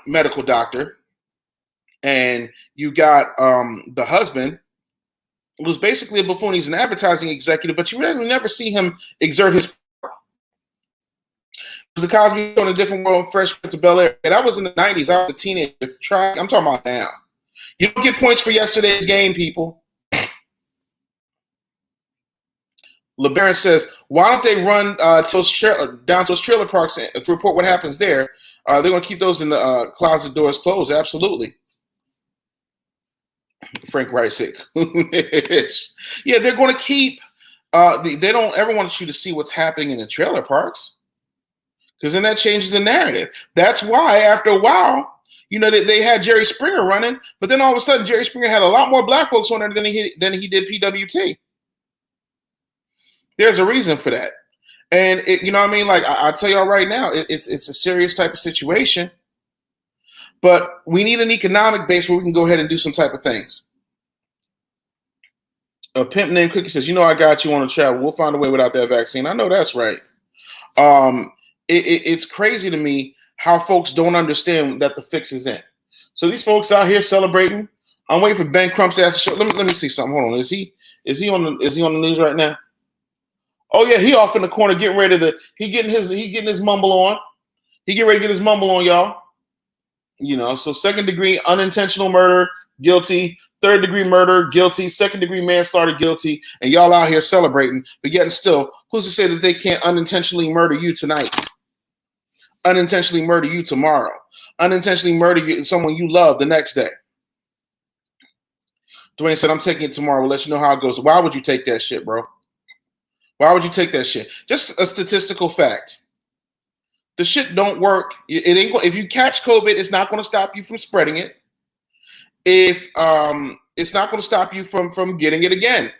A: medical doctor. And you got the husband, who's basically a buffoon. He's an advertising executive, but you really never see him exert his power. It was a Cosby Show in a Different World, Fresh Prince of Bel-Air. And that was in the 90s. I was a teenager. I'm talking about now. You don't get points for yesterday's game, people. LeBaron says, why don't they run down to those trailer parks to report what happens there? They're going to keep those in the closet doors closed. Absolutely. Frank Wright said, yeah, they're going to keep, they don't ever want you to see what's happening in the trailer parks because then that changes the narrative. That's why after a while, you know, they had Jerry Springer running, but then all of a sudden Jerry Springer had a lot more black folks on there than he did PWT. There's a reason for that. And you know what I mean? Like I tell y'all right now, it's a serious type of situation. But we need an economic base where we can go ahead and do some type of things. A pimp named Cookie says, you know, I got you on the travel. We'll find a way without that vaccine. I know that's right. It's crazy to me how folks don't understand that the fix is in. So these folks out here celebrating. I'm waiting for Ben Crump's ass to show. Let me see something. Hold on. Is he on the news right now? Oh yeah, he off in the corner getting ready to. He getting his mumble on. He getting ready to get his mumble on, y'all. You know, so second degree unintentional murder, guilty. Third degree murder, guilty. Second degree manslaughter, guilty. And y'all out here celebrating, but yet and still, who's to say that they can't unintentionally murder you tonight? Unintentionally murder you tomorrow? Unintentionally murder someone you love the next day? Dwayne said, I'm taking it tomorrow. We'll let you know how it goes. Why would you take that shit, bro? Why would you take that shit? Just a statistical fact. The shit don't work. It ain't if you catch COVID, it's not going to stop you from spreading it. If it's not going to stop you from getting it again.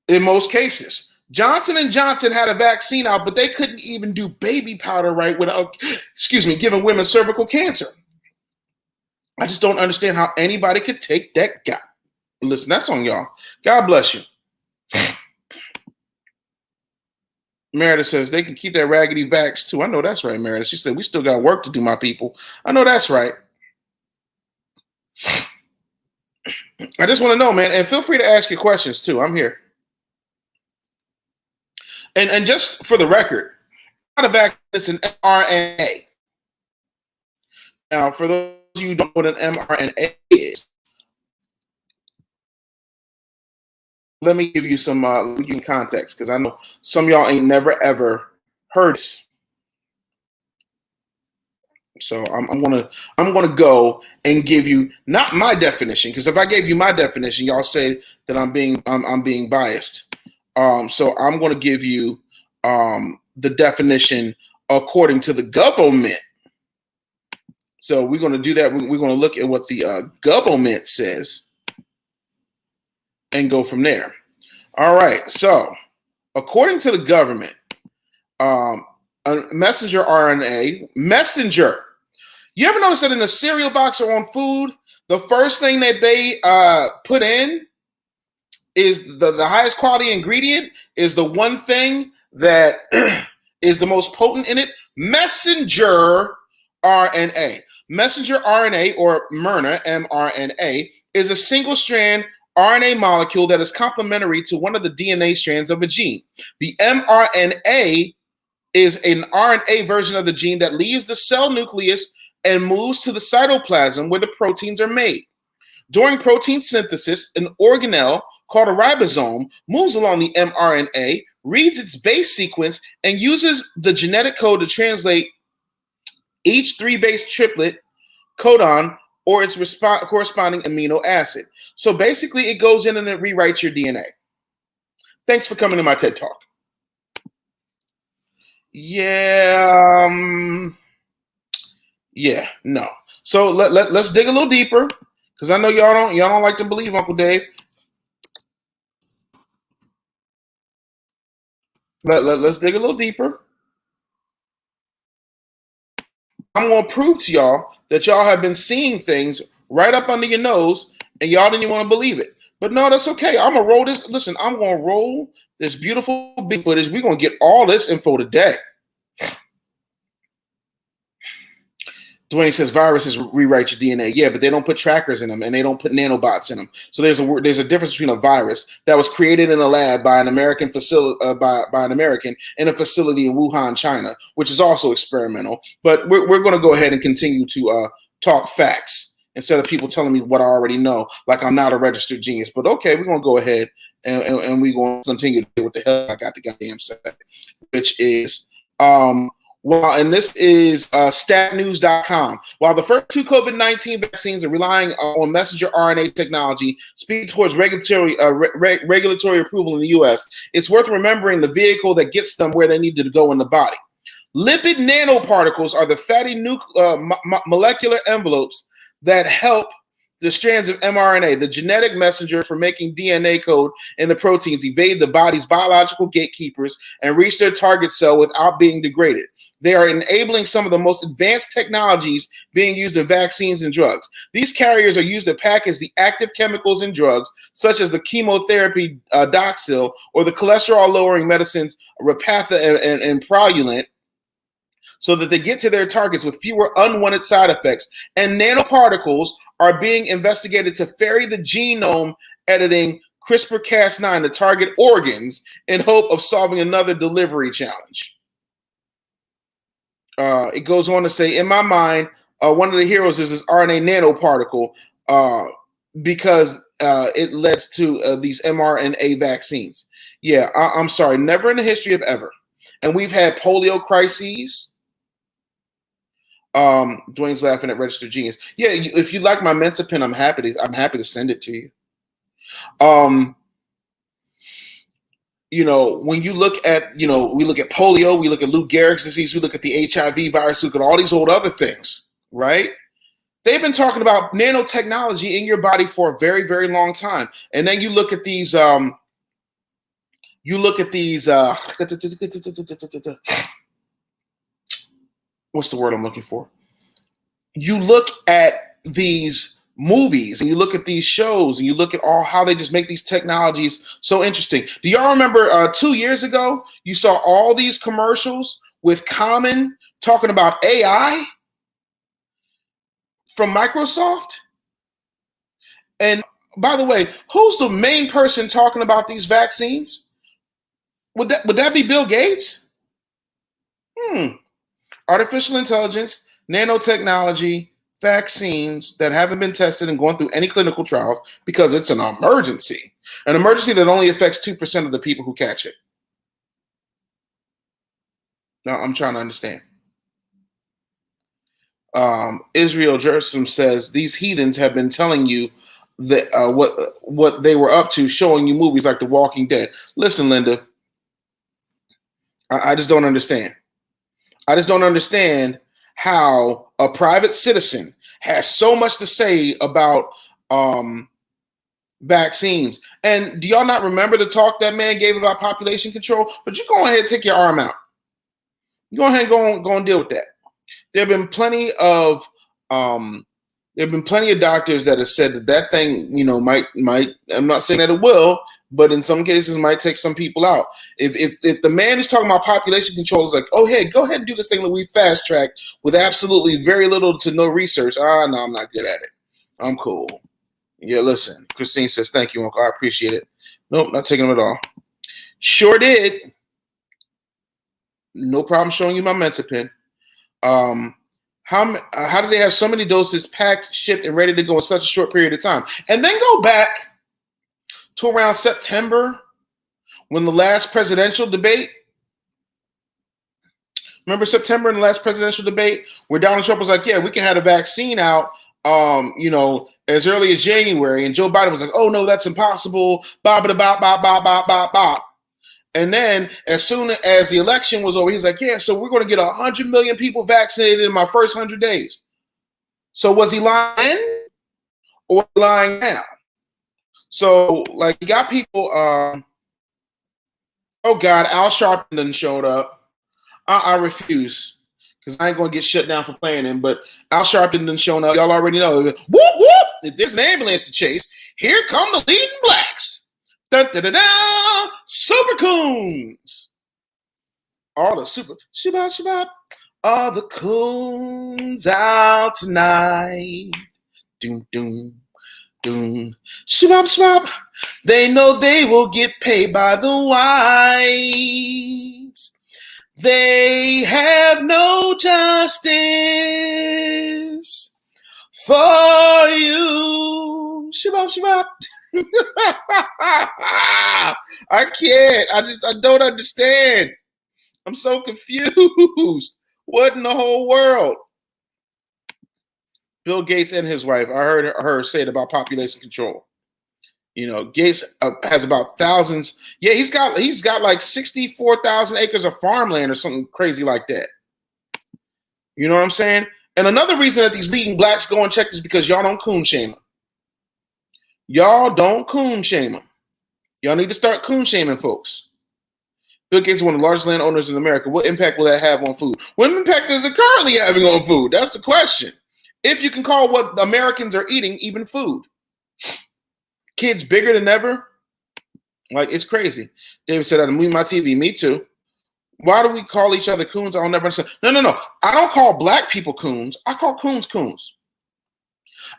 A: In most cases, Johnson & Johnson had a vaccine out, but they couldn't even do baby powder right without, giving women cervical cancer. I just don't understand how anybody could take that guy. Listen, that's on y'all. God bless you. Meredith says they can keep that raggedy vax too. I know that's right, Meredith. She said we still got work to do, my people. I know that's right. I just want to know, man, and feel free to ask your questions too. I'm here. And just for the record, not a vaccine, it's an mRNA. Now, for those of you who don't know what an mRNA is, let me give you some context, because I know some of y'all ain't never ever heard this. So I'm gonna go and give you not my definition, because if I gave you my definition, y'all say that I'm being biased. So I'm gonna give you the definition according to the government. So we're gonna do that. We're gonna look at what the government says and go from there. All right. So according to the government, a messenger RNA messenger. You ever notice that in the cereal box or on food, the first thing that they put in is the highest quality ingredient is the one thing that is the most potent in it? Messenger RNA. Messenger RNA, or mRNA, mRNA, is a single-strand RNA molecule that is complementary to one of the DNA strands of a gene. The mRNA is an RNA version of the gene that leaves the cell nucleus and moves to the cytoplasm where the proteins are made. During protein synthesis, an organelle called a ribosome moves along the mRNA, reads its base sequence, and uses the genetic code to translate each 3-base triplet codon or its corresponding amino acid. So basically, it goes in and it rewrites your DNA. Thanks for coming to my TED Talk. Yeah, no. So let's dig a little deeper, because I know y'all don't like to believe Uncle Dave. Let's dig a little deeper. I'm going to prove to y'all that y'all have been seeing things right up under your nose, and y'all didn't even want to believe it. But no, that's okay. I'm going to roll this. Listen, I'm going to roll this beautiful big footage. We're going to get all this info today. Dwayne says viruses rewrite your DNA. Yeah, but they don't put trackers in them, and they don't put nanobots in them. So there's a difference between a virus that was created in a lab by an American facility by an American in a facility in Wuhan, China, which is also experimental. But we're going to go ahead and continue to talk facts instead of people telling me what I already know, like I'm not a registered genius. But okay, we're going to go ahead and we're going to continue to do what the hell I got the goddamn say, which is well, and this is statnews.com. While the first 2 COVID-19 vaccines are relying on messenger RNA technology, speeding towards regulatory approval in the U.S., it's worth remembering the vehicle that gets them where they need to go in the body. Lipid nanoparticles are the fatty molecular envelopes that help the strands of mRNA, the genetic messenger for making DNA code in the proteins, evade the body's biological gatekeepers and reach their target cell without being degraded. They are enabling some of the most advanced technologies being used in vaccines and drugs. These carriers are used to package the active chemicals in drugs, such as the chemotherapy Doxil or the cholesterol-lowering medicines Repatha and Praluent, so that they get to their targets with fewer unwanted side effects. And nanoparticles are being investigated to ferry the genome editing CRISPR-Cas9 to target organs in hope of solving another delivery challenge. It goes on to say, in my mind, one of the heroes is this RNA nanoparticle because it led to these mRNA vaccines. Yeah, I'm sorry, never in the history of ever. And we've had polio crises. Dwayne's laughing at registered genius. Yeah, if you like my Mensa pen, I'm happy to send it to you. When you look at, we look at polio, we look at Lou Gehrig's disease, we look at the HIV virus, we look at all these old other things, right? They've been talking about nanotechnology in your body for a very, very long time. And then you look at these, what's the word I'm looking for? You look at these movies and you look at these shows and you look at how they just make these technologies so interesting. Do y'all remember 2 years ago, you saw all these commercials with Common talking about AI from Microsoft? And by the way, who's the main person talking about these vaccines? Would that be Bill Gates? Artificial intelligence, nanotechnology, vaccines that haven't been tested and going through any clinical trials because it's an emergency. An emergency that only affects 2% of the people who catch it. No, I'm trying to understand. Israel Jerusalem says these heathens have been telling you that what they were up to, showing you movies like The Walking Dead. Listen, Linda, I just don't understand. I just don't understand how a private citizen has so much to say about vaccines. And do y'all not remember the talk that man gave about population control? But you go ahead and take your arm out. You go ahead and go and deal with that. There have been plenty of doctors that have said that thing, might. I'm not saying that it will, but in some cases might take some people out. If the man is talking about population control, is like, oh hey, go ahead and do this thing that we fast tracked with absolutely very little to no research. No, I'm not good at it. I'm cool. Yeah, listen. Christine says, thank you, Uncle. I appreciate it. Nope, not taking them at all. Sure did. No problem showing you my Mensa pin. How do they have so many doses packed, shipped, and ready to go in such a short period of time? And then go back to around September when the last presidential debate. Remember September in the last presidential debate where Donald Trump was like, yeah, we can have a vaccine out, as early as January. And Joe Biden was like, oh, no, that's impossible. Bop, bop, bop, bop, bop, bop, bop. And then as soon as the election was over, he's like, yeah, so we're going to get 100 million people vaccinated in my first 100 days. So was he lying or lying now? So, like, you got people, oh, God, Al Sharpton done showed up. I refuse because I ain't going to get shut down for playing him. But Al Sharpton done shown up. Y'all already know. Whoop, whoop. If there's an ambulance to chase, here come the leading blacks. Da, da, da, da, super coons. All the super shabbat. All the coons out tonight. Doom, doom, doom. Shabbat. They know they will get paid by the whites. They have no justice for you. Shabbat. I can't. I don't understand. I'm so confused. What in the whole world? Bill Gates and his wife, I heard her say it about population control. Gates has about thousands. Yeah, he's got like 64,000 acres of farmland or something crazy like that. You know what I'm saying? And another reason that these leading blacks go and check is because y'all don't coon shame them. Y'all don't coon shame them. Y'all need to start coon shaming folks. Bill Gates is one of the largest landowners in America. What impact will that have on food? What impact is it currently having on food? That's the question. If you can call what Americans are eating even food. Kids bigger than ever. Like, it's crazy. David said, I'm moving my TV. Me too. Why do we call each other coons? I'll never understand. No. I don't call black people coons. I call coons coons.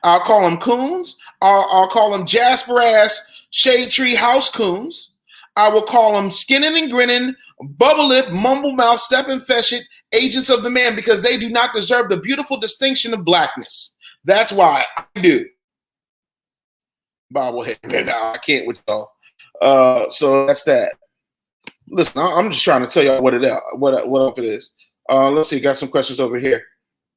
A: I'll call them coons. I'll call them Jasper-ass shade tree house coons. I will call them skinning and grinning, bubble lip, mumble mouth, step and fetch it, agents of the man, because they do not deserve the beautiful distinction of blackness. That's why I do. Bobblehead. I can't with y'all. So that's that. Listen, I'm just trying to tell y'all what up it is. Let's see. Got some questions over here.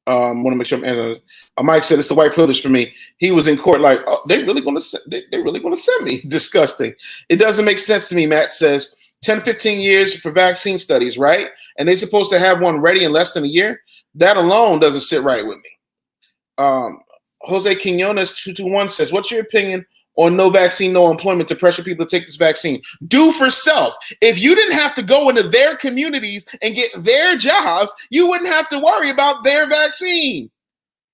A: Want to make sure I'm answering. Mike said it's the white privilege for me. He was in court like, oh, they really going to send me. Disgusting. It doesn't make sense to me. Matt says 10, 15 years for vaccine studies, right? And they're supposed to have one ready in less than a year. That alone doesn't sit right with me. Jose Quinones 221 says, what's your opinion on no vaccine, no employment to pressure people to take this vaccine? Do for self. If you didn't have to go into their communities and get their jobs, you wouldn't have to worry about their vaccine.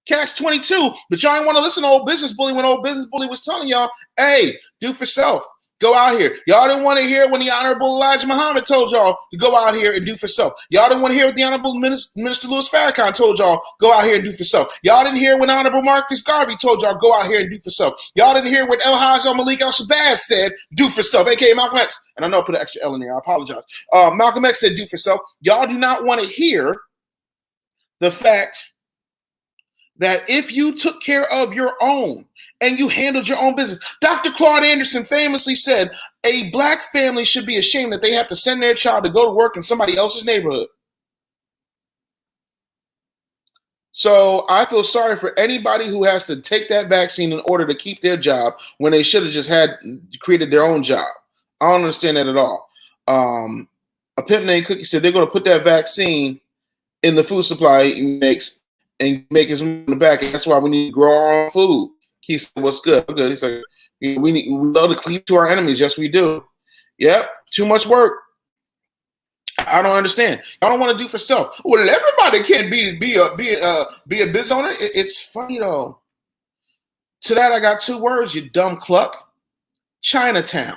A: Catch 22. But y'all ain't want to listen to Old Business Bully when Old Business Bully was telling y'all, hey, do for self. Go out here. Y'all didn't want to hear when the Honorable Elijah Muhammad told y'all to go out here and do for self. Y'all didn't want to hear what the Honorable Minister Louis Farrakhan told y'all, go out here and do for self. Y'all didn't hear when Honorable Marcus Garvey told y'all, go out here and do for self. Y'all didn't hear what El Hajj Malik Al-Shabazz said, do for self, a.k.a. Malcolm X. And I know I put an extra L in there. I apologize. Malcolm X said, do for self. Y'all do not want to hear the fact that if you took care of your own and you handled your own business, Dr. Claude Anderson famously said, a black family should be ashamed that they have to send their child to go to work in somebody else's neighborhood. So I feel sorry for anybody who has to take that vaccine in order to keep their job when they should have just created their own job. I don't understand that at all. A pimp named Cookie said they're going to put that vaccine in the food supply he makes and make his money in the back. And that's why we need to grow our own food. He said, "What's good?" I'm good. He's like, we love to cleave to our enemies. Yes, we do. Yep, too much work. I don't understand. Y'all don't want to do for self. Well, everybody can't be a biz owner. It's funny though. To that, I got 2 words. You dumb cluck. Chinatown.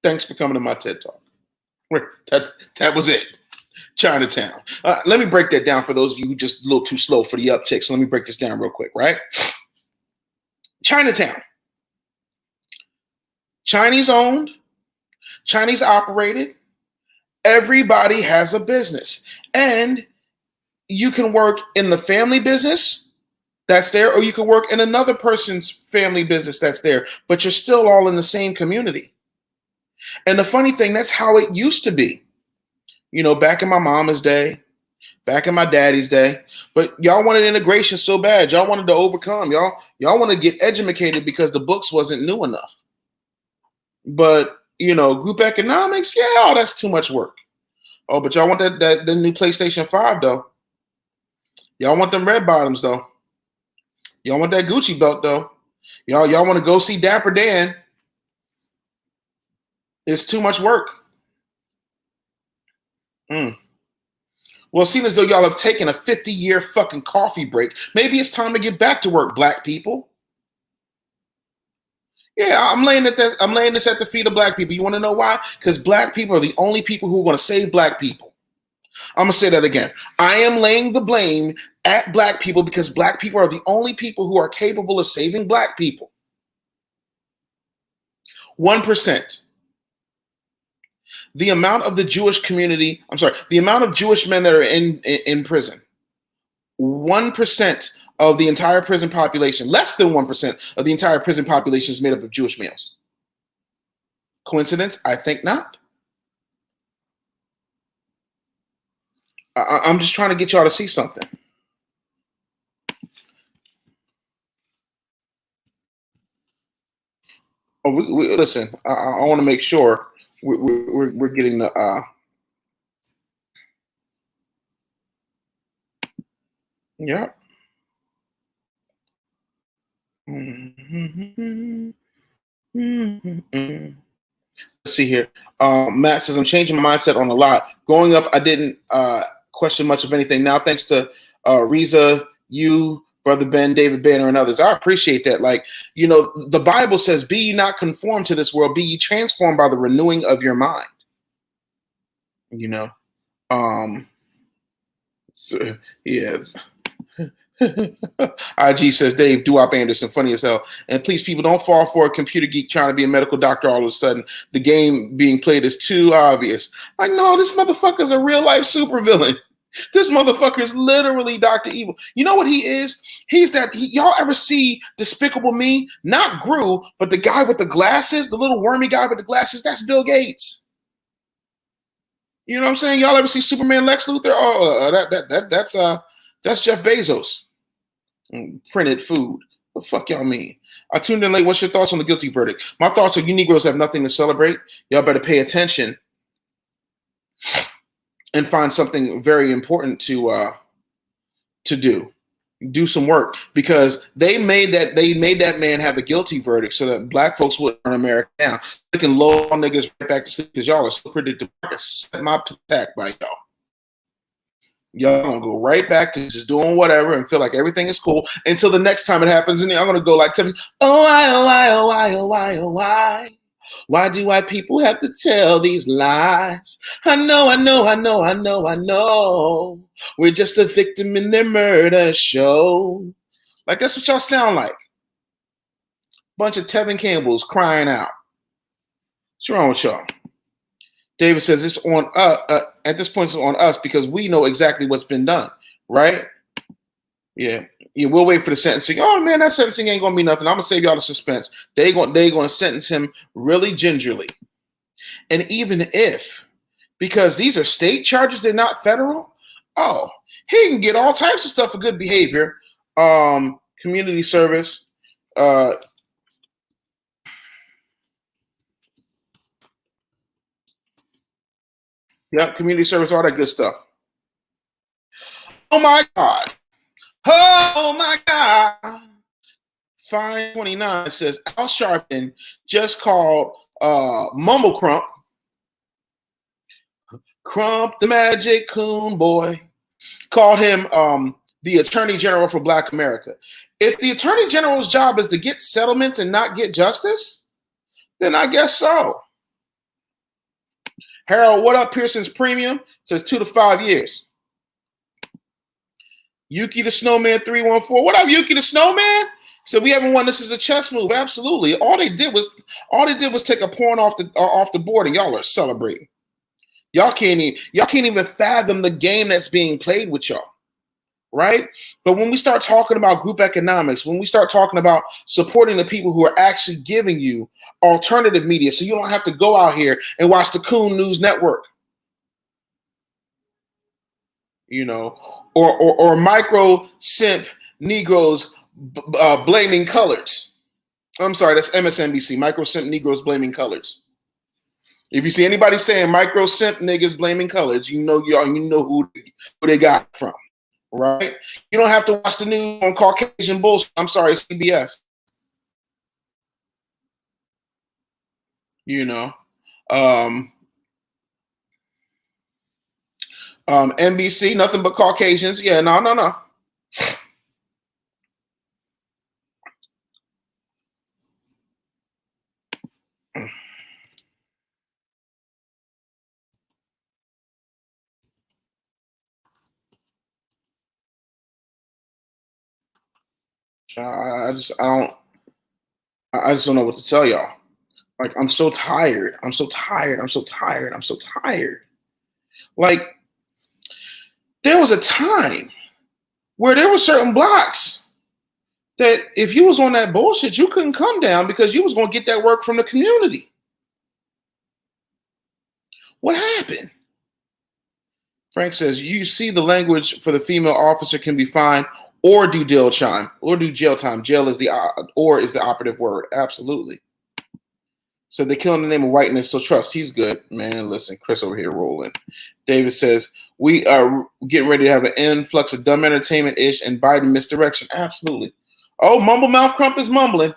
A: Thanks for coming to my TED Talk. That was it. Chinatown. Let me break that down for those of you who just a little too slow for the uptick. So let me break this down real quick, right? Chinatown. Chinese owned, Chinese operated. Everybody has a business. And you can work in the family business that's there, or you can work in another person's family business that's there, but you're still all in the same community. And the funny thing, that's how it used to be. You know, back in my mama's day, back in my daddy's day. But y'all wanted integration so bad. Y'all wanted to overcome. Y'all want to get educated because the books wasn't new enough. But, you know, group economics, yeah, that's too much work. Oh, but y'all want the new PlayStation 5, though. Y'all want them red bottoms, though. Y'all want that Gucci belt, though. Y'all want to go see Dapper Dan. It's too much work. Well, seeing as though y'all have taken a 50-year fucking coffee break, maybe it's time to get back to work, black people. Yeah, I'm laying this at the feet of black people. You want to know why? Because black people are the only people who are going to save black people. I'm going to say that again. I am laying the blame at black people because black people are the only people who are capable of saving black people. 1%. The amount of the Jewish community, the amount of Jewish men that are in prison, 1% of the entire prison population, less than 1% of the entire prison population is made up of Jewish males. Coincidence? I think not. I'm just trying to get y'all to see something. Oh, listen, I want to make sure we're getting the yeah. Let's see here. Matt says, I'm changing my mindset on a lot. Growing up, I didn't question much of anything. Now, thanks to Reza, you, Brother Ben, David Banner, and others, I appreciate that. Like, you know, the Bible says, be ye not conformed to this world, be ye transformed by the renewing of your mind. You know? So, yeah. IG says, Dave, Duop Anderson, funny as hell. And please, people, don't fall for a computer geek trying to be a medical doctor all of a sudden. The game being played is too obvious. Like, no, this motherfucker's a real life supervillain. This motherfucker is literally Dr. Evil. You know what he is? He's that. Y'all ever see Despicable Me? Not Gru, but the guy with the glasses, the little wormy guy with the glasses. That's Bill Gates. You know what I'm saying? Y'all ever see Superman Lex Luthor? Oh, that's Jeff Bezos. Printed food. What the fuck y'all mean? I tuned in late. What's your thoughts on the guilty verdict? My thoughts are you Negroes have nothing to celebrate. Y'all better pay attention and find something very important to do. Do some work, because they made that man have a guilty verdict so that black folks wouldn't run America down. They can lull niggas right back to sleep because y'all are so predictable. I can set my attack by y'all. Y'all gonna go right back to just doing whatever and feel like everything is cool until the next time it happens, and I'm gonna go like, oh why, oh why, oh why, oh why, oh why? Why do white people have to tell these lies? I know. We're just a victim in their murder show. Like, that's what y'all sound like. Bunch of Tevin Campbells crying out. What's wrong with y'all? David says it's on at this point it's on us because we know exactly what's been done, right? Yeah, we'll wait for the sentencing. Oh man, that sentencing ain't gonna be nothing. I'm gonna save y'all the suspense. They gonna sentence him really gingerly. And even if, because these are state charges, they're not federal. Oh, he can get all types of stuff for good behavior, community service, community service, all that good stuff. Oh my God. Oh my God. 529 says Al Sharpton just called Mumble Crump the Magic Coon Boy, called him the Attorney General for Black America. If the Attorney General's job is to get settlements and not get justice, then I guess so. Harold, what up? Pearson's Premium says 2 to 5 years. Yuki the Snowman 314. What up, Yuki the Snowman? So we haven't won. This is a chess move. Absolutely. All they did was take a pawn off the board, and y'all are celebrating. Y'all can't even fathom the game that's being played with y'all, right? But when we start talking about group economics, when we start talking about supporting the people who are actually giving you alternative media, so you don't have to go out here and watch the Coon News Network, or micro simp Negroes blaming colors. I'm sorry, that's MSNBC. Micro simp Negroes blaming colors. If you see anybody saying micro simp niggas blaming colors, you know who they got it from, right? You don't have to watch the news on Caucasian bullshit. I'm sorry, CBS. NBC, nothing but Caucasians. Yeah, no. I just don't know what to tell y'all. Like, I'm so tired. Like, there was a time where there were certain blocks that if you was on that bullshit, you couldn't come down because you was going to get that work from the community. What happened? Frank says, you see the language for the female officer can be fine or do jail time. Jail is the operative word. Absolutely. So they kill in the name of whiteness, so trust. He's good. Man, listen, Chris over here rolling. David says, we are getting ready to have an influx of dumb entertainment-ish and Biden misdirection. Absolutely. Oh, Mumble Mouth Crump is mumbling.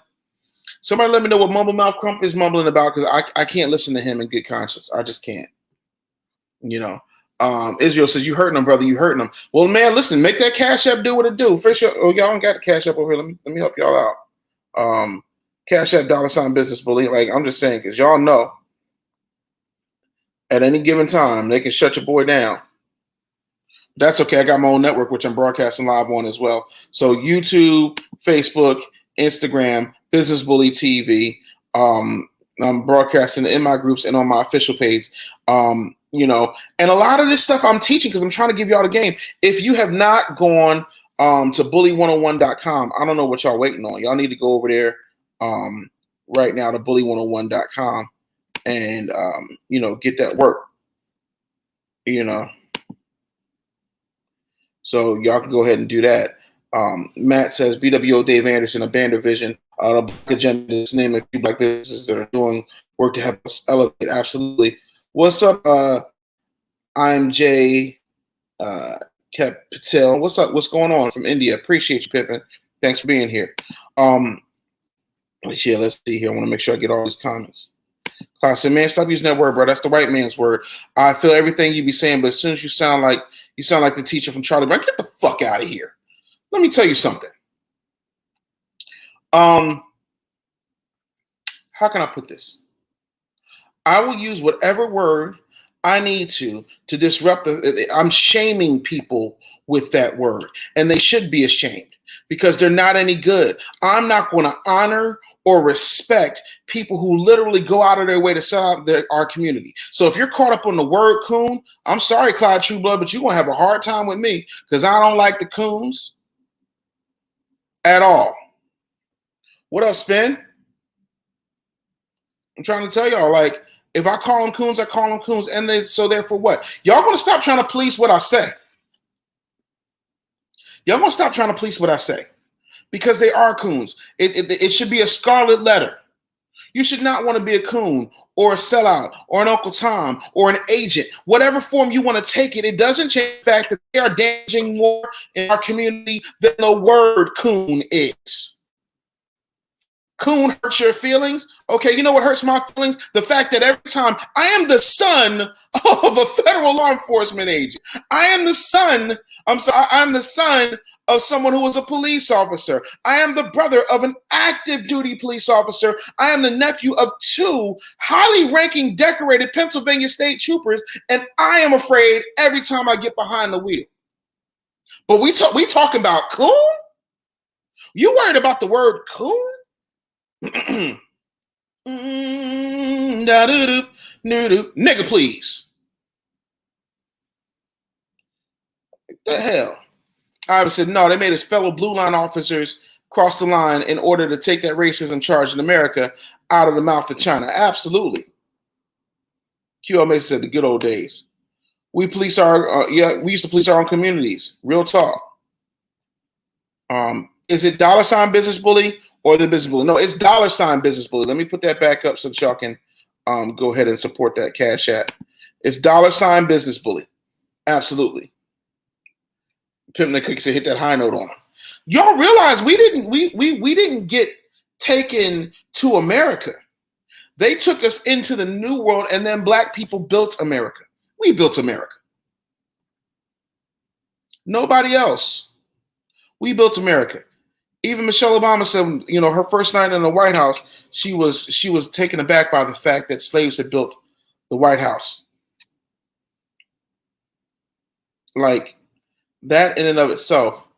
A: Somebody let me know what Mumble Mouth Crump is mumbling about, because I can't listen to him in good conscience. I just can't. Israel says, you hurting him, brother. You hurting him. Well, man, listen, make that Cash App do what it do. First, y'all don't got the Cash App over here. Let me help y'all out. Cash App $BusinessBully. Like, I'm just saying, because y'all know at any given time they can shut your boy down. That's okay. I got my own network, which I'm broadcasting live on as well. So YouTube, Facebook, Instagram, Business Bully TV. I'm broadcasting in my groups and on my official page. And a lot of this stuff I'm teaching because I'm trying to give y'all the game. If you have not gone to bully101.com, I don't know what y'all waiting on. Y'all need to go over there right now to bully101.com and get that work. So y'all can go ahead and do that. Matt says BWO Dave Anderson, a Bander Vision, the Black Agenda is name a few black businesses that are doing work to help us elevate. Absolutely. What's up? I'm Jay Kep Patel. What's up? What's going on from India? Appreciate you, Pippin. Thanks for being here. Let's see here. I want to make sure I get all these comments. Klaus said, man, stop using that word, bro. That's the white man's word. I feel everything you be saying, but as soon as you sound like the teacher from Charlie Brown, get the fuck out of here. Let me tell you something. How can I put this? I will use whatever word I need to disrupt I'm shaming people with that word, and they should be ashamed because they're not any good. I'm not going to honor or respect people who literally go out of their way to sell out our community. So if you're caught up on the word coon, I'm sorry, Clyde Trueblood, but you're going to have a hard time with me because I don't like the coons. at all. What up, Spin? I'm trying to tell y'all, like, if I call them coons, I call them coons, and so therefore what? Y'all gonna stop trying to police what I say. Y'all gonna stop trying to police what I say, because they are coons. It should be a scarlet letter. You should not want to be a coon or a sellout or an Uncle Tom or an agent. Whatever form you want to take it, it doesn't change the fact that they are damaging more in our community than the word coon is. Coon hurts your feelings. Okay, you know what hurts my feelings? The fact that every time I am the son of a federal law enforcement agent. I am the son, I'm the son of someone who was a police officer. I am the brother of an active duty police officer. I am the nephew of 2 highly ranking decorated Pennsylvania state troopers, and I am afraid every time I get behind the wheel. But we talking about coon? You worried about the word coon? Nigga, please. What the hell? I said, no, they made his fellow blue line officers cross the line in order to take that racism charge in America out of the mouth of China. Absolutely. QL Mason said the good old days. We police our, we used to police our own communities. Real talk. Is it $ business bully or the business bully? No, it's $ business bully. Let me put that back up so that y'all can go ahead and support that Cash App. It's $ business bully. Absolutely. Pimp the Cookie said hit that high note on him. Y'all realize we didn't get taken to America. They took us into the new world, and then black people built America. We built America. Nobody else. We built America. Even Michelle Obama said, you know, her first night in the White House, she was taken aback by the fact that slaves had built the White House. Like, that in and of itself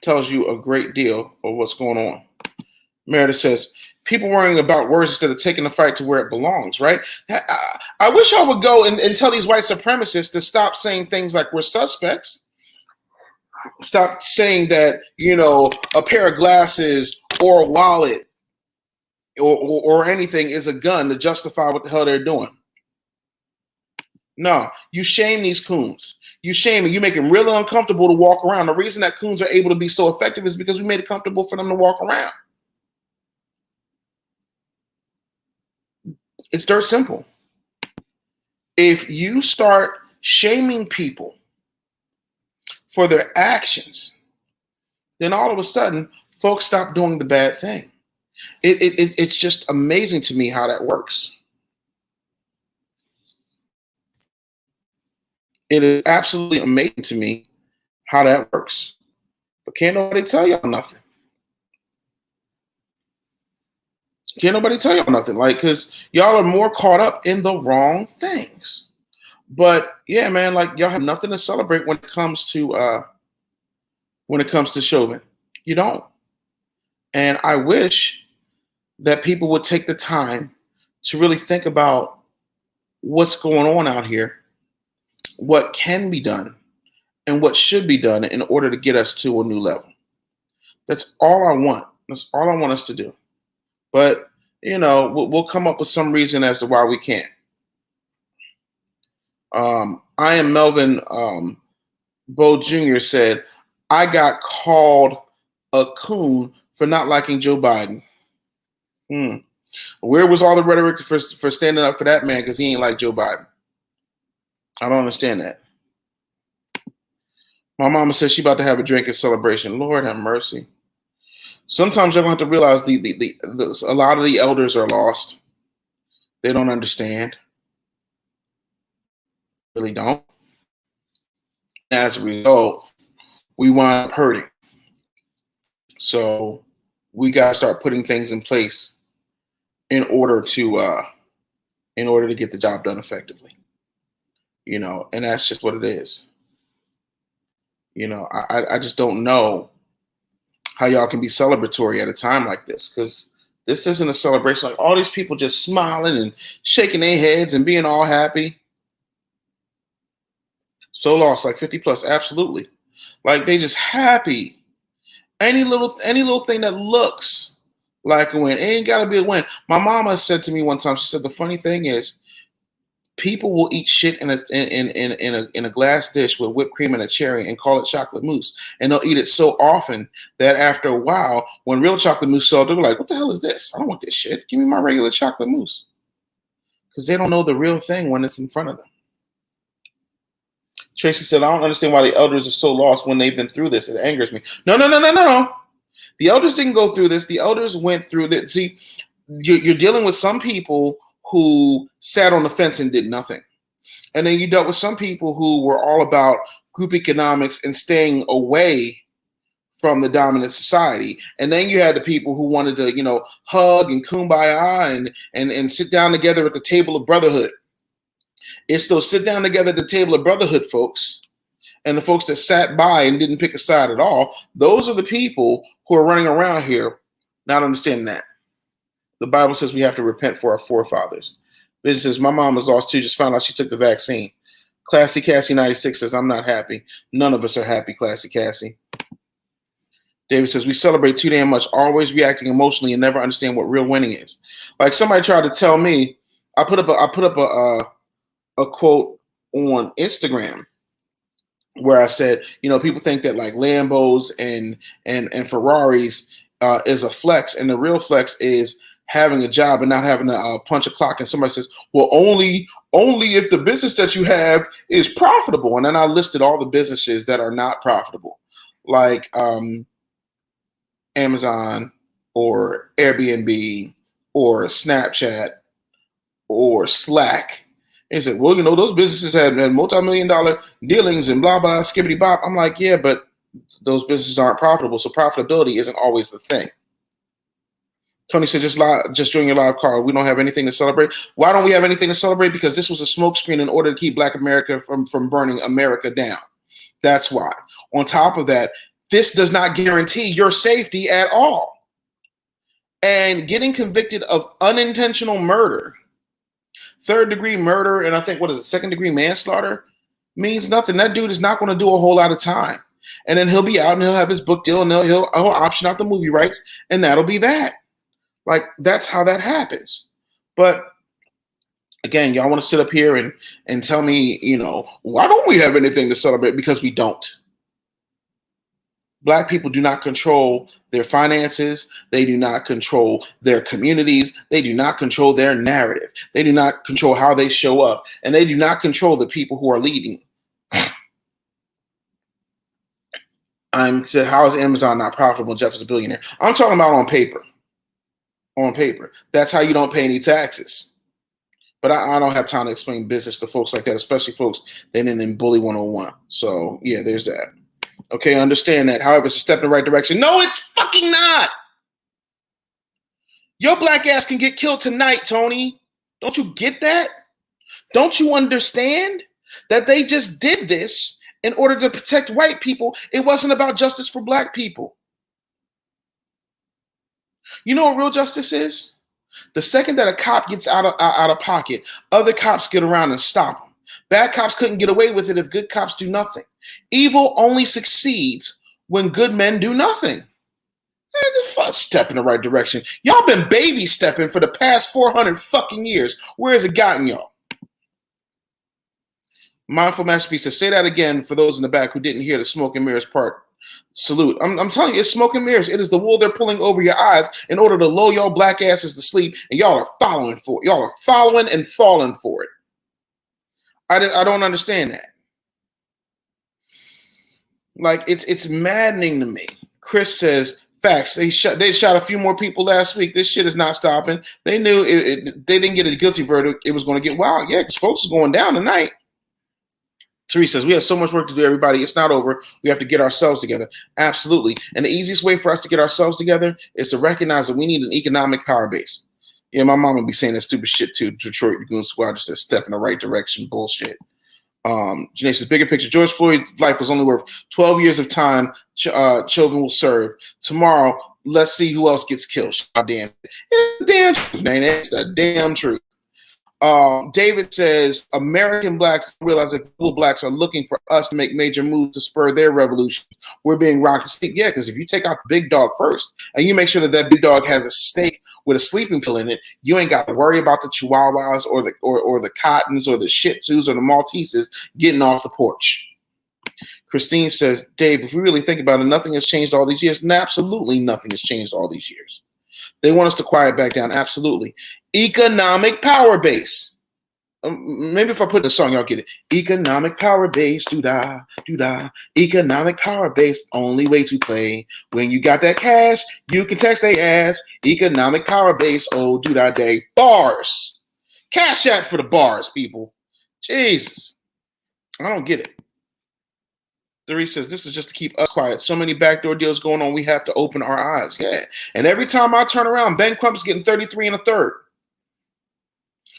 A: tells you a great deal of what's going on. Meredith says, people worrying about words instead of taking the fight to where it belongs, right? I wish I would go and tell these white supremacists to stop saying things like we're suspects. Stop saying that, you know, a pair of glasses or a wallet or anything is a gun to justify what the hell they're doing. No, you shame these coons. You shame them. You make them really uncomfortable to walk around. The reason that coons are able to be so effective is because we made it comfortable for them to walk around. It's dirt simple. If you start shaming people for their actions, then all of a sudden, folks stop doing the bad thing. It's just amazing to me how that works. It is absolutely amazing to me how that works. But can't nobody tell y'all nothing. Can't nobody tell y'all nothing. Like, because y'all are more caught up in the wrong things. But yeah, man, like y'all have nothing to celebrate when it comes to Chauvin. You don't. And I wish that people would take the time to really think about what's going on out here, what can be done, and what should be done in order to get us to a new level. That's all I want. That's all I want us to do. But, you know, we'll come up with some reason as to why we can't. I am Melvin Bo Jr. said, I got called a coon for not liking Joe Biden. Where was all the rhetoric for standing up for that man because he ain't like Joe Biden? I don't understand that. My mama says she about to have a drinking celebration. Lord have mercy. Sometimes you're going to have to realize a lot of the elders are lost. They don't understand. Really don't. As a result, we wind up hurting. So we got to start putting things in place in order to get the job done effectively. You know, and that's just what it is. You know, I just don't know how y'all can be celebratory at a time like this, because this isn't a celebration. Like all these people just smiling and shaking their heads and being all happy. So lost, like 50 plus, absolutely. Like they just happy. Any little thing that looks like a win, it ain't gotta be a win. My mama said to me one time, she said the funny thing is people will eat shit in a glass dish with whipped cream and a cherry and call it chocolate mousse. And they'll eat it so often that after a while, when real chocolate mousse sold, they're like, what the hell is this? I don't want this shit. Give me my regular chocolate mousse. Because they don't know the real thing when it's in front of them. Tracy said, I don't understand why the elders are so lost when they've been through this. It angers me. No. The elders didn't go through this. The elders went through this. See, you're dealing with some people who sat on the fence and did nothing. And then you dealt with some people who were all about group economics and staying away from the dominant society. And then you had the people who wanted to, hug and kumbaya and sit down together at the table of brotherhood. It's those sit down together at the table of brotherhood folks and the folks that sat by and didn't pick a side at all. Those are the people who are running around here not understanding that. The Bible says we have to repent for our forefathers. Business says, my mom was lost too, just found out she took the vaccine. Classy Cassie 96 says, I'm not happy. None of us are happy, Classy Cassie. David says, we celebrate too damn much, always reacting emotionally and never understand what real winning is. Like somebody tried to tell me, I put up a quote on Instagram where I said, people think that like Lambos and Ferraris is a flex, and the real flex is having a job and not having to punch a clock. And somebody says, well, only if the business that you have is profitable. And then I listed all the businesses that are not profitable, like Amazon or Airbnb or Snapchat or Slack. And he said, well, those businesses had multi-million-dollar dealings and blah, blah, skibbity bop. I'm like, yeah, but those businesses aren't profitable. So profitability isn't always the thing. Tony said, just join your live call. We don't have anything to celebrate. Why don't we have anything to celebrate? Because this was a smokescreen in order to keep Black America from burning America down. That's why. On top of that, this does not guarantee your safety at all. And getting convicted of unintentional murder, third-degree murder, and I think, second-degree manslaughter, means nothing. That dude is not going to do a whole lot of time. And then he'll be out and he'll have his book deal and he'll option out the movie rights, and that'll be that. Like, that's how that happens. But again, y'all want to sit up here and tell me, why don't we have anything to celebrate? Because we don't. Black people do not control their finances. They do not control their communities. They do not control their narrative. They do not control how they show up. And they do not control the people who are leading. I'm saying, how is Amazon not profitable? Jeff is a billionaire. I'm talking about on paper. On paper. That's how you don't pay any taxes. But I don't have time to explain business to folks like that, especially folks that didn't in Bully 101. So, yeah, there's that. Okay, I understand that. However, it's a step in the right direction. No, it's fucking not. Your black ass can get killed tonight, Tony. Don't you get that? Don't you understand that they just did this in order to protect white people? It wasn't about justice for black people. You know what real justice is? The second that a cop gets out of pocket, other cops get around and stop him. Bad cops couldn't get away with it if good cops do nothing. Evil only succeeds when good men do nothing. Step in the right direction. Y'all been baby stepping for the past 400 fucking years. Where has it gotten y'all? Mindful Masterpiece says, say that again for those in the back who didn't hear the smoke and mirrors part. Salute. I'm telling you, it's smoke and mirrors. It is the wool they're pulling over your eyes in order to lull your black asses to sleep, and y'all are following for it. Y'all are following and falling for it. I don't understand that. Like, it's maddening to me. Chris says, facts. They shot a few more people last week. This shit is not stopping. They knew they didn't get a guilty verdict. It was going to get wild. Yeah, because folks is going down tonight. Teresa says, we have so much work to do, everybody. It's not over. We have to get ourselves together. Absolutely. And the easiest way for us to get ourselves together is to recognize that we need an economic power base. Yeah, my mom would be saying that stupid shit too. Detroit Goon Squad just says step in the right direction. Bullshit. Janae says, bigger picture. George Floyd's life was only worth 12 years of time Chauvin will serve. Tomorrow, let's see who else gets killed. Damn. It's the damn truth, man. It's the damn truth. David says American blacks realize that global blacks are looking for us to make major moves to spur their revolution. We're being rocked to sleep. Yeah, because if you take out the big dog first and you make sure that big dog has a steak with a sleeping pill in it, you ain't got to worry about the Chihuahuas or the Cottons or the Shih Tzus or the Malteses getting off the porch. Christine says, Dave, if we really think about it, nothing has changed all these years. And absolutely nothing has changed all these years. They want us to quiet back down. Absolutely. Economic power base. Maybe if I put the song, y'all get it. Economic power base, doo-da, doo-da. Economic power base, only way to play. When you got that cash, you can text they ass. Economic power base, oh, doo-da day. Bars. Cash App for the bars, people. Jesus. I don't get it. Therese says, this is just to keep us quiet. So many backdoor deals going on, we have to open our eyes. Yeah. And every time I turn around, Ben Crump's getting 33 1/3.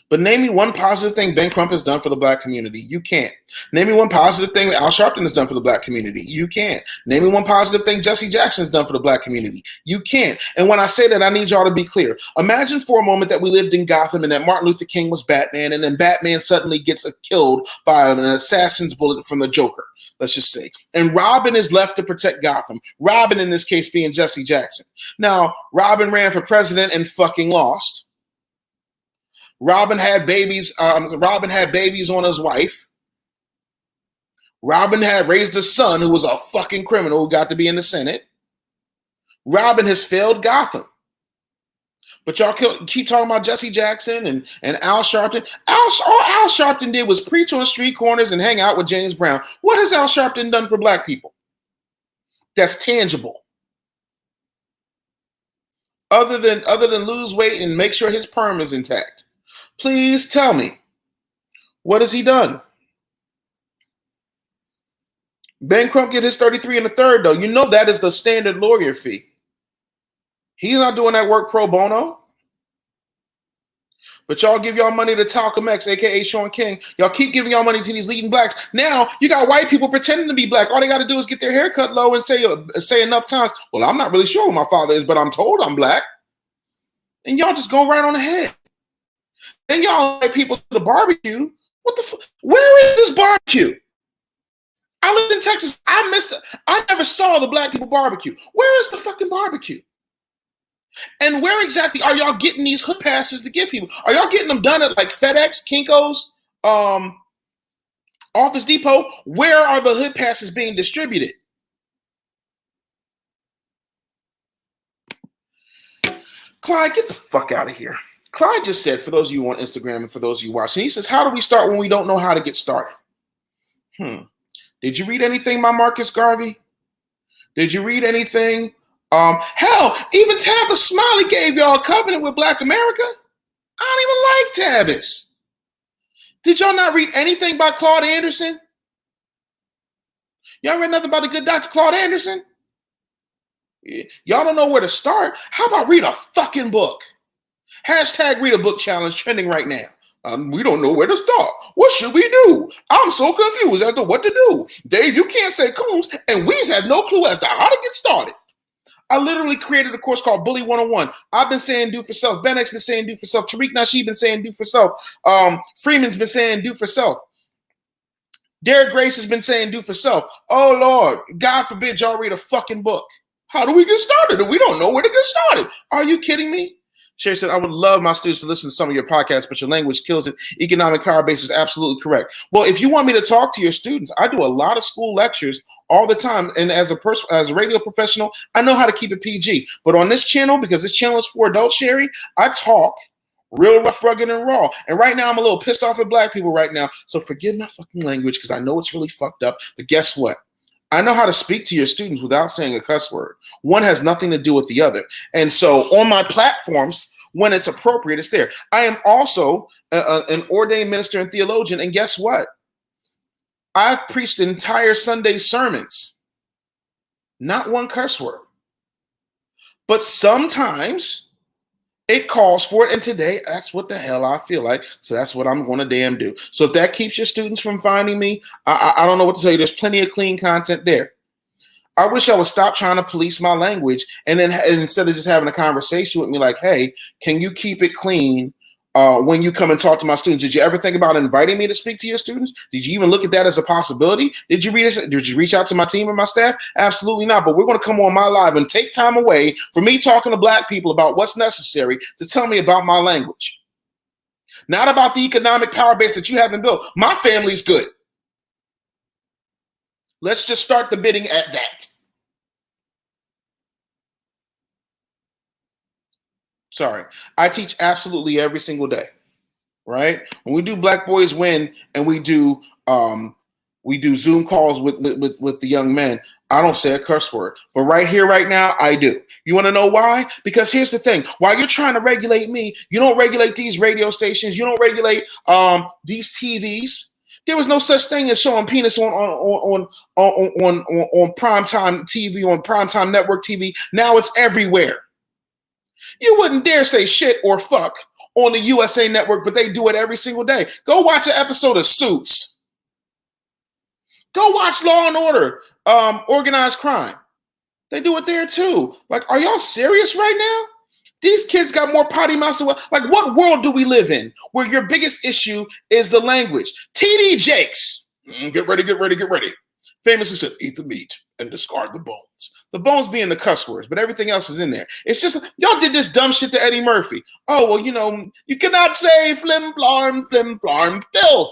A: But name me one positive thing Ben Crump has done for the black community. You can't. Name me one positive thing Al Sharpton has done for the black community. You can't. Name me one positive thing Jesse Jackson has done for the black community. You can't. And when I say that, I need y'all to be clear. Imagine for a moment that we lived in Gotham and that Martin Luther King was Batman, and then Batman suddenly gets killed by an assassin's bullet from the Joker, let's just say. And Robin is left to protect Gotham. Robin, in this case, being Jesse Jackson. Now, Robin ran for president and fucking lost. Robin had babies. Robin had babies on his wife. Robin had raised a son who was a fucking criminal who got to be in the Senate. Robin has failed Gotham. But y'all keep talking about Jesse Jackson and Al Sharpton. All Al Sharpton did was preach on street corners and hang out with James Brown. What has Al Sharpton done for black people? That's tangible. Other than lose weight and make sure his perm is intact. Please tell me, what has he done? Ben Crump get his 33 1/3 though. You know that is the standard lawyer fee. He's not doing that work pro bono. But y'all give y'all money to Talcum X, aka Sean King. Y'all keep giving y'all money to these leading blacks. Now you got white people pretending to be black. All they got to do is get their hair cut low and say enough times, well, I'm not really sure who my father is, but I'm told I'm black. And y'all just go right on ahead. Then y'all invite people to the barbecue. What the fuck? Where is this barbecue? I lived in Texas. I missed it. I never saw the black people barbecue. Where is the fucking barbecue? And where exactly are y'all getting these hood passes to give people? Are y'all getting them done at like FedEx, Kinko's, Office Depot? Where are the hood passes being distributed? Clyde, get the fuck out of here. Clyde just said, for those of you on Instagram and for those of you watching, he says, how do we start when we don't know how to get started? Did you read anything by Marcus Garvey? Did you read anything? Hell, even Tavis Smiley gave y'all a covenant with Black America. I don't even like Tavis. Did y'all not read anything by Claude Anderson? Y'all read nothing about the good Dr. Claude Anderson? Y'all don't know where to start? How about read a fucking book? Hashtag read a book challenge trending right now. We don't know where to start. What should we do? I'm so confused as to what to do. Dave, you can't say Coons, and Weez have no clue as to how to get started. I literally created a course called Bully 101. I've been saying do for self. Ben X been saying do for self. Tariq Nasheed been saying do for self. Freeman's been saying do for self. Derek Grace has been saying do for self. Oh, Lord, God forbid y'all read a fucking book. How do we get started? We don't know where to get started. Are you kidding me? Sherry said, I would love my students to listen to some of your podcasts, but your language kills it. Economic power base is absolutely correct. Well, if you want me to talk to your students, I do a lot of school lectures all the time. And as a radio professional, I know how to keep it PG. But on this channel, because this channel is for adults, Sherry, I talk real rough, rugged, and raw. And right now, I'm a little pissed off at black people right now. So forgive my fucking language because I know it's really fucked up. But guess what? I know how to speak to your students without saying a cuss word. One has nothing to do with the other. And so on my platforms, when it's appropriate, it's there. I am also an ordained minister and theologian. And guess what? I've preached entire Sunday sermons. Not one curse word. But sometimes it calls for it. And today, that's what the hell I feel like. So that's what I'm going to damn do. So if that keeps your students from finding me, I don't know what to tell you. There's plenty of clean content there. I wish I would stop trying to police my language and then instead of just having a conversation with me like, hey, can you keep it clean when you come and talk to my students? Did you ever think about inviting me to speak to your students? Did you even look at that as a possibility? Did you reach out to my team and my staff? Absolutely not. But we're going to come on my live and take time away for me talking to black people about what's necessary to tell me about my language. Not about the economic power base that you haven't built. My family's good. Let's just start the bidding at that. Sorry. I teach absolutely every single day, right? When we do Black Boys Win and we do Zoom calls with the young men, I don't say a curse word. But right here, right now, I do. You want to know why? Because here's the thing. While you're trying to regulate me, you don't regulate these radio stations. You don't regulate these TVs. There was no such thing as showing penis on primetime TV, on primetime network TV. Now it's everywhere. You wouldn't dare say shit or fuck on the USA Network, but they do it every single day. Go watch an episode of Suits. Go watch Law and Order, Organized Crime. They do it there too. Like, are y'all serious right now? These kids got more potty mouths than what? Like, what world do we live in where your biggest issue is the language? TD Jakes, get ready. Famously said, eat the meat and discard the bones. The bones being the cuss words, but everything else is in there. It's just, y'all did this dumb shit to Eddie Murphy. Oh, well, you know, you cannot say flim flarm, filth.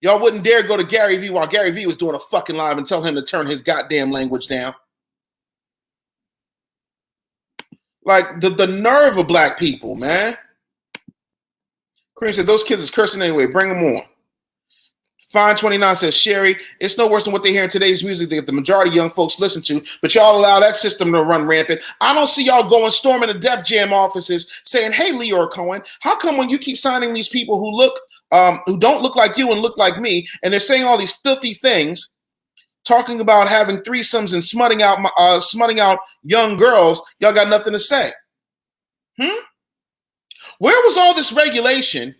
A: Y'all wouldn't dare go to Gary Vee while Gary Vee was doing a fucking live and tell him to turn his goddamn language down. Like, the nerve of black people, man. Kareem said, those kids is cursing anyway. Bring them on. Fine 29 says, Sherry, it's no worse than what they hear in today's music that the majority of young folks listen to, but y'all allow that system to run rampant. I don't see y'all going storming the Def Jam offices saying, hey, Leor Cohen, how come when you keep signing these people who don't look like you and look like me, and they're saying all these filthy things, talking about having threesomes and smutting out young girls, y'all got nothing to say? Where was all this regulation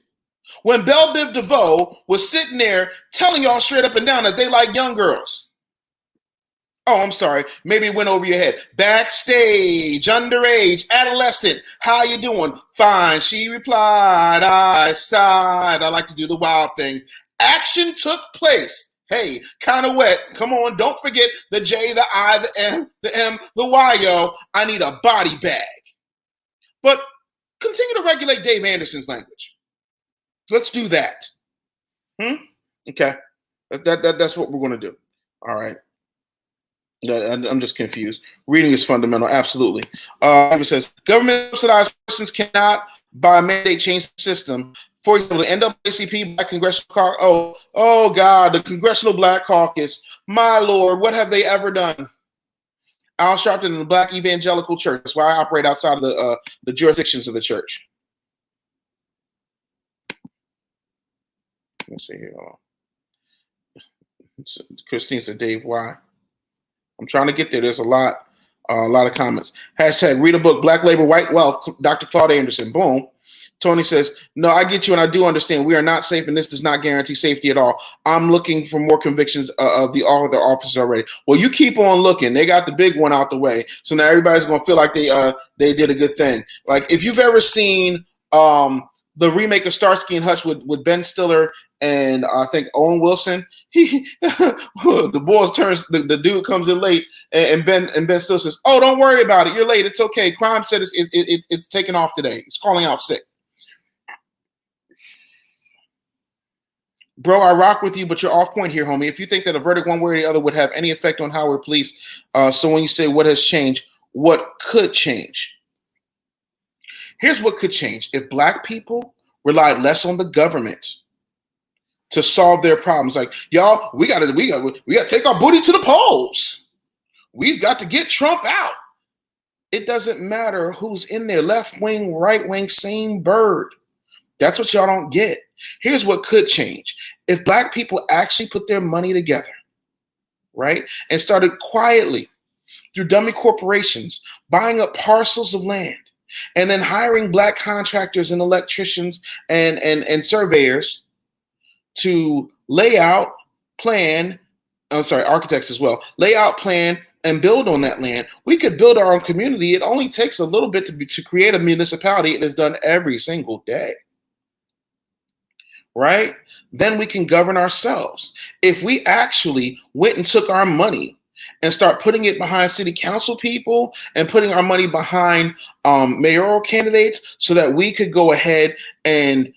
A: when Belle Biv DeVoe was sitting there telling y'all straight up and down that they like young girls? Oh, I'm sorry. Maybe it went over your head. Backstage, underage, adolescent. How you doing? Fine. She replied, I sighed. I like to do the wild thing. Action took place. Hey, kind of wet. Come on. Don't forget the J, the I, the M, the Y, yo. I need a body bag. But continue to regulate Dave Anderson's language. Let's do that. Okay. That's what we're going to do. All right. I'm just confused. Reading is fundamental. Absolutely. It says, government subsidized persons cannot, by mandate, change the system. For example, the NAACP, Black Congressional Caucus. Oh God, the Congressional Black Caucus. My Lord, what have they ever done? Al Sharpton and the Black Evangelical Church. That's why I operate outside of the jurisdictions of the church. Let's see here. Christine said, Dave, why? I'm trying to get there. There's a lot of comments. Hashtag read a book, Black Labor, White Wealth, Dr. Claude Anderson. Boom. Tony says, no, I get you and I do understand. We are not safe and this does not guarantee safety at all. I'm looking for more convictions of the other officers already. Well, you keep on looking. They got the big one out the way. So now everybody's going to feel like they did a good thing. Like if you've ever seen the remake of Starsky and Hutch with Ben Stiller and I think Owen Wilson, the boy turns, the dude comes in late and Ben Stiller says, oh, don't worry about it. You're late. It's okay. Crime said it's taken off today. It's calling out sick. Bro, I rock with you, but you're off point here, homie. If you think that a verdict one way or the other would have any effect on how we're policed, so when you say what has changed, what could change? Here's what could change. If black people relied less on the government to solve their problems, like, y'all, we gotta take our booty to the polls. We've got to get Trump out. It doesn't matter who's in there, left wing, right wing, same bird. That's what y'all don't get. Here's what could change. If black people actually put their money together, right, and started quietly through dummy corporations buying up parcels of land and then hiring black contractors and electricians and surveyors to lay out, plan, architects as well, lay out, plan, and build on that land. We could build our own community. It only takes a little bit to create a municipality. It is done every single day. Right? Then we can govern ourselves. If we actually went and took our money and start putting it behind city council people and putting our money behind mayoral candidates so that we could go ahead and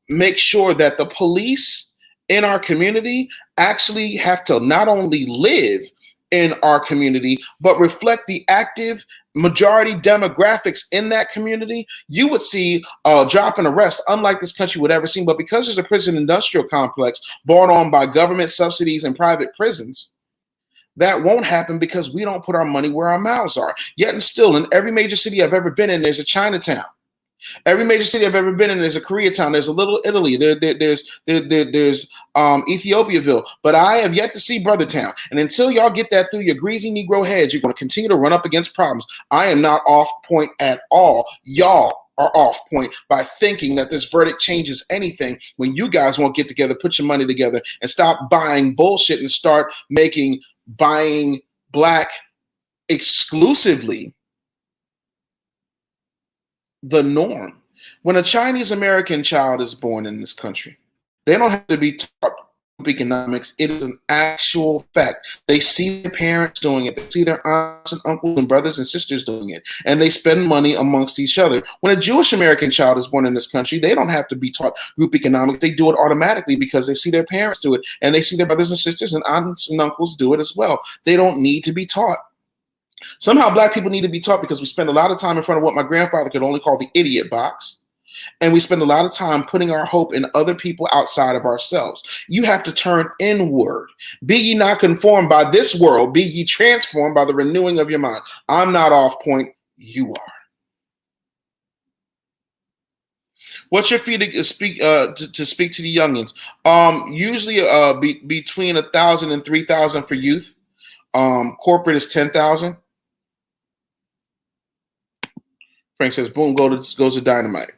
A: make sure that the police in our community actually have to not only live in our community, but reflect the active majority demographics in that community, you would see a drop in arrest unlike this country would ever see. But because there's a prison industrial complex brought on by government subsidies and private prisons, that won't happen because we don't put our money where our mouths are. Yet and still, in every major city I've ever been in, there's a Chinatown. Every major city I've ever been in, there's a Koreatown. There's a little Italy. There's Ethiopiaville. But I have yet to see Brothertown. And until y'all get that through your greasy Negro heads, you're going to continue to run up against problems. I am not off point at all. Y'all are off point by thinking that this verdict changes anything when you guys won't get together, put your money together, and stop buying bullshit and start buying black exclusively the norm. When a Chinese American child is born in this country, they don't have to be taught economics. It is an actual fact. They see their parents doing it. They see their aunts and uncles and brothers and sisters doing it. And they spend money amongst each other. When a Jewish American child is born in this country, they don't have to be taught group economics. They do it automatically because they see their parents do it. And they see their brothers and sisters and aunts and uncles do it as well. They don't need to be taught. Somehow black people need to be taught because we spend a lot of time in front of what my grandfather could only call the idiot box. And we spend a lot of time putting our hope in other people outside of ourselves. You have to turn inward. Be ye not conformed by this world. Be ye transformed by the renewing of your mind. I'm not off point. You are. What's your fee to speak to the youngins? Usually between 1,000 and 3,000 for youth. Corporate is 10,000. Frank says, boom, goes to dynamite.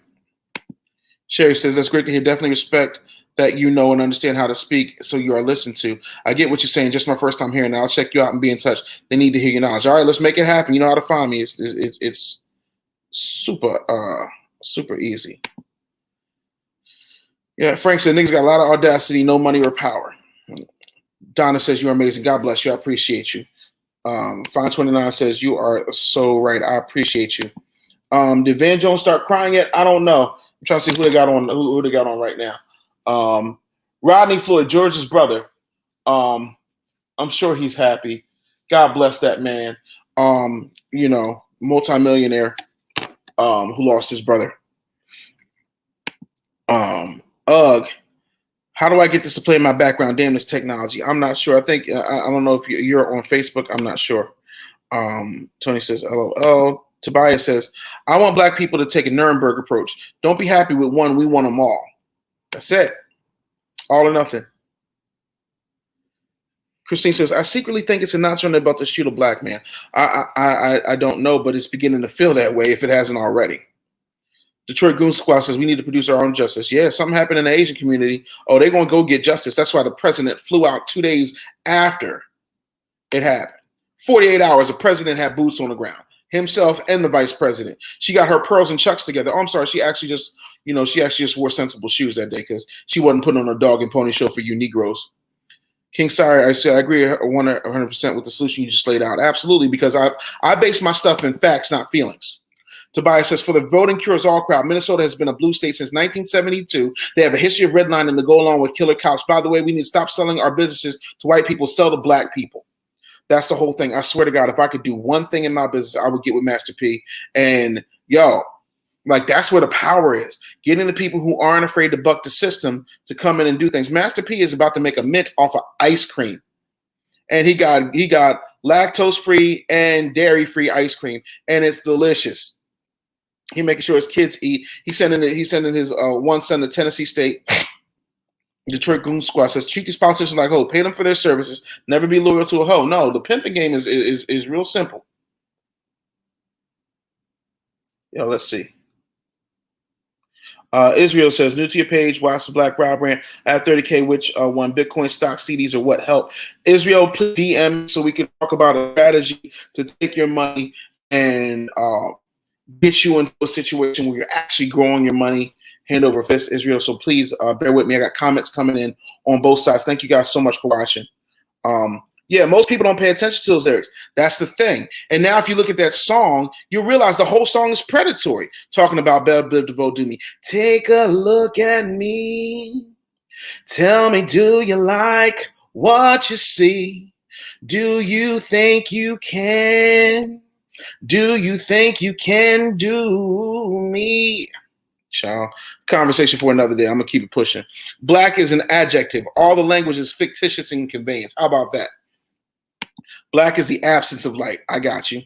A: Sherry says, that's great to hear. Definitely respect that you know and understand how to speak so you are listened to. I get what you're saying. Just my first time hearing it. I'll check you out and be in touch. They need to hear your knowledge. All right, let's make it happen. You know how to find me. It's super easy. Yeah, Frank said, niggas got a lot of audacity, no money or power. Donna says, you're amazing. God bless you. I appreciate you. Fine 29 says, you are so right. I appreciate you. Did Van Jones start crying yet? I don't know. I'm trying to see who they got on right now. Rodney Floyd, George's brother. I'm sure he's happy. God bless that man. Multimillionaire who lost his brother. Ugh. How do I get this to play in my background? Damn this technology. I'm not sure. I think I don't know if you're on Facebook. I'm not sure. Tony says, hello. Tobias says, I want black people to take a Nuremberg approach. Don't be happy with one. We want them all. That's it. All or nothing. Christine says, I secretly think it's a notch on their belt to shoot a black man. I don't know, but it's beginning to feel that way if it hasn't already. Detroit Goon Squad says, we need to produce our own justice. Yeah, something happened in the Asian community. Oh, they're going to go get justice. That's why the president flew out 2 days after it happened. 48 hours, the president had boots on the ground. Himself and the vice president. She got her pearls and chucks together. Oh, I'm sorry. She actually just wore sensible shoes that day because she wasn't putting on a dog and pony show for you Negroes. King Sire, I said, I agree 100% with the solution you just laid out. Absolutely, because I base my stuff in facts, not feelings. Tobias says, for the voting cures all crowd, Minnesota has been a blue state since 1972. They have a history of redlining to go along with killer cops. By the way, we need to stop selling our businesses to white people, sell to black people. That's the whole thing. I swear to God, if I could do one thing in my business, I would get with Master P. And that's where the power is. Getting the people who aren't afraid to buck the system to come in and do things. Master P is about to make a mint off of ice cream. And he got lactose-free and dairy-free ice cream. And it's delicious. He's making sure his kids eat. He's sending his one son to Tennessee State. Detroit Goon Squad says, treat these politicians like hoes. Pay them for their services. Never be loyal to a hoe. No, the pimping game is real simple. Let's see. Israel says, new to your page, watch the Black Brow brand. I have 30K, which one Bitcoin stock CDs or what help? Israel, please DM so we can talk about a strategy to take your money and get you into a situation where you're actually growing your money hand over fist, Israel. So please bear with me. I got comments coming in on both sides. Thank you guys so much for watching. Yeah, most people don't pay attention to those lyrics. That's the thing. And now if you look at that song, you realize the whole song is predatory, talking about Belle Biv DeVoe do me. Take a look at me. Tell me, do you like what you see? Do you think you can? Do you think you can do me? Child, conversation for another day. I'm going to keep it pushing. Black is an adjective. All the language is fictitious in conveyance. How about that? Black is the absence of light. I got you.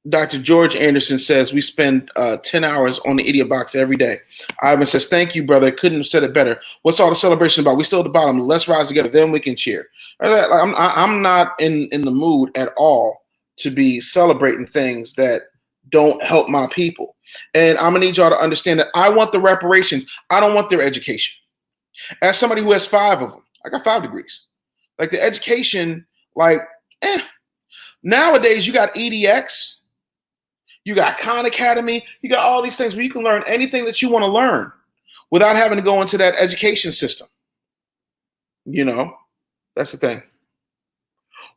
A: Dr. George Anderson says we spend 10 hours on the idiot box every day. Ivan says, thank you, brother. Couldn't have said it better. What's all the celebration about? We still at the bottom. Let's rise together. Then we can cheer. I'm not in the mood at all to be celebrating things that don't help my people. And I'm going to need y'all to understand that I want the reparations. I don't want their education. As somebody who has 5 of them, I got 5 degrees. Like the education, Nowadays, you got EDX, you got Khan Academy, you got all these things where you can learn anything that you want to learn without having to go into that education system. You know, that's the thing.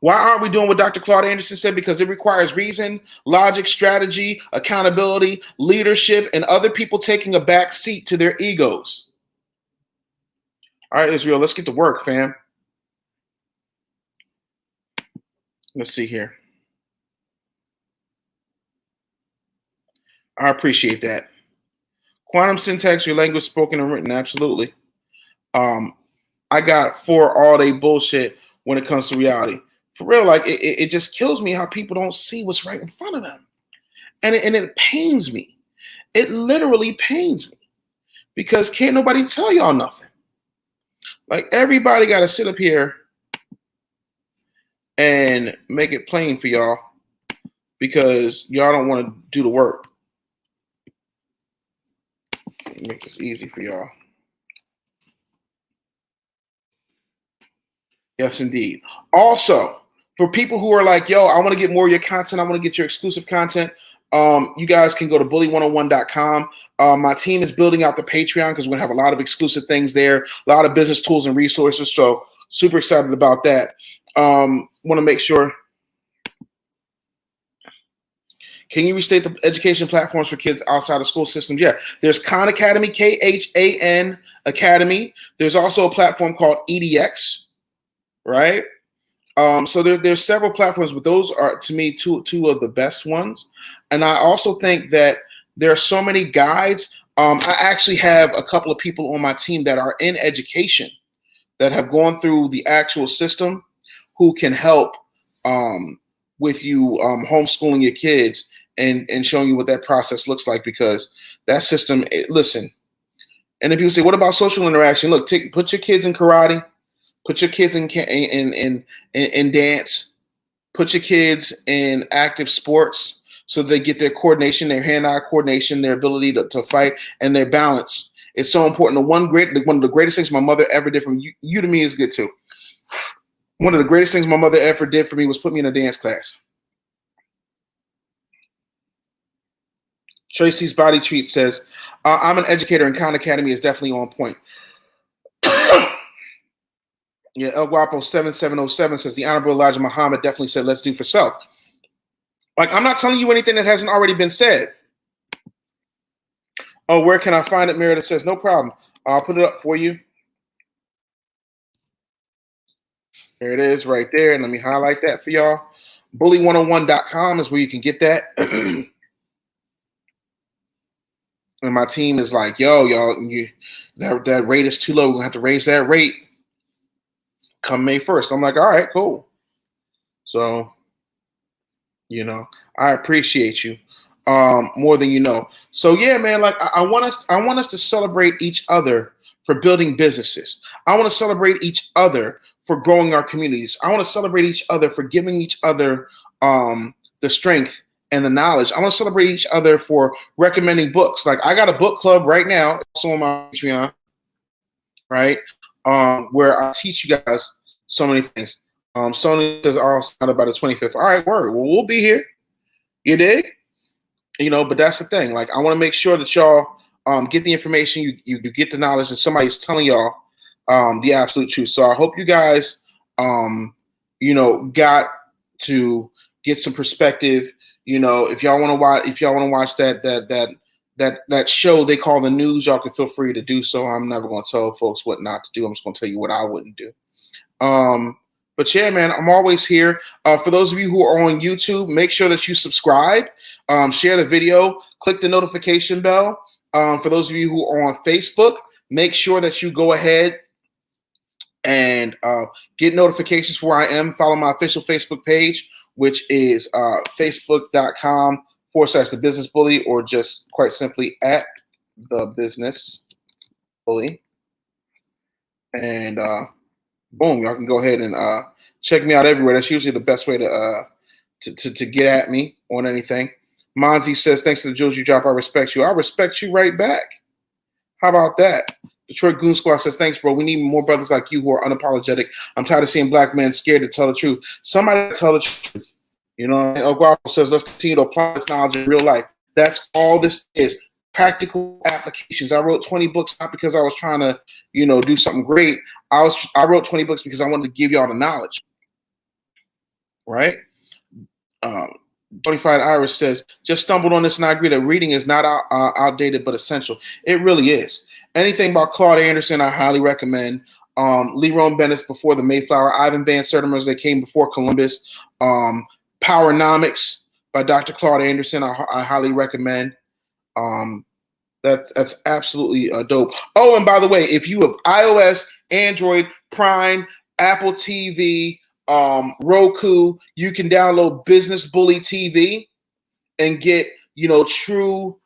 A: Why aren't we doing what Dr. Claude Anderson said? Because it requires reason, logic, strategy, accountability, leadership, and other people taking a back seat to their egos. All right, Israel, let's get to work, fam. Let's see here. I appreciate that. Quantum syntax, your language spoken and written, absolutely. I got 4 all-day bullshit when it comes to reality. For real, like it just kills me how people don't see what's right in front of them. And it pains me. It literally pains me. Because can't nobody tell y'all nothing. Like everybody got to sit up here and make it plain for y'all because y'all don't want to do the work. Make this easy for y'all. Yes, indeed. Also, for people who are like, yo, I want to get more of your content. I want to get your exclusive content. You guys can go to bully101.com. My team is building out the Patreon because we're going to have a lot of exclusive things there, a lot of business tools and resources. So super excited about that. Want to make sure. Can you restate the education platforms for kids outside of school systems? Yeah, there's Khan Academy, KHAN Academy. There's also a platform called EDX, right? So there's several platforms, but those are, to me, two of the best ones. And I also think that there are so many guides. I actually have a couple of people on my team that are in education that have gone through the actual system who can help with you homeschooling your kids and showing you what that process looks like, because that system, listen. And if people say, what about social interaction? Look, put your kids in karate, put your kids in dance, put your kids in active sports so they get their coordination, their hand-eye coordination, their ability to fight, and their balance. It's so important. One of the greatest things my mother ever did for me, you to me is good too. One of the greatest things my mother ever did for me was put me in a dance class. Tracy's Body Treat says, I'm an educator and Khan Academy is definitely on point. Yeah, El Guapo 7707 says, the Honorable Elijah Muhammad definitely said, let's do for self. Like, I'm not telling you anything that hasn't already been said. Oh, where can I find it? Meredith says, no problem. I'll put it up for you. There it is right there. And let me highlight that for y'all. Bully101.com is where you can get that. And my team is like, yo, y'all, that rate is too low. We're going to have to raise that rate come May 1st. I'm like, all right, cool. So, you know, I appreciate you more than you know. So, yeah, man, like I want us to celebrate each other for building businesses. I want to celebrate each other for growing our communities. I want to celebrate each other for giving each other the strength and the knowledge. I want to celebrate each other for recommending books. Like I got a book club right now, also on my Patreon, right? Where I teach you guys so many things. Sony says, "Oh, it's not about the 25th." All right, word. Well, we'll be here. You dig? You know, but that's the thing. Like, I want to make sure that y'all get the information, you get the knowledge, and somebody's telling y'all the absolute truth. So I hope you guys, you know, got to get some perspective. You know, if y'all want to watch that show they call The News, y'all can feel free to do so. I'm never going to tell folks what not to do. I'm just going to tell you what I wouldn't do. But yeah, man, I'm always here. For those of you who are on YouTube, make sure that you subscribe, share the video, click the notification bell. For those of you who are on Facebook, make sure that you go ahead and get notifications for where I am. Follow my official Facebook page, which is facebook.com/The Business Bully, or just quite simply at The Business Bully. And boom, y'all can go ahead and check me out everywhere. That's usually the best way to get at me on anything. Monzi says, "Thanks for the jewels you drop. I respect you." I respect you right back. How about that? Detroit Goon Squad says, "Thanks, bro. We need more brothers like you who are unapologetic. I'm tired of seeing black men scared to tell the truth." Somebody tell the truth. You know, Oguapo says, "Let's continue to apply this knowledge in real life." That's all this is. Practical applications. I wrote 20 books not because I was trying to, you know, do something great. I wrote 20 books because I wanted to give y'all the knowledge. Right? 25 Iris says, "Just stumbled on this and I agree that reading is not outdated but essential." It really is. Anything about Claude Anderson, I highly recommend. Lerone Bennett's Before the Mayflower, Ivan Van Sertima's They Came Before Columbus, Powernomics by Dr. Claude Anderson, I highly recommend. That's absolutely dope. Oh, and by the way, if you have iOS, Android, Prime, Apple TV, Roku, you can download Business Bully TV and get, you know, true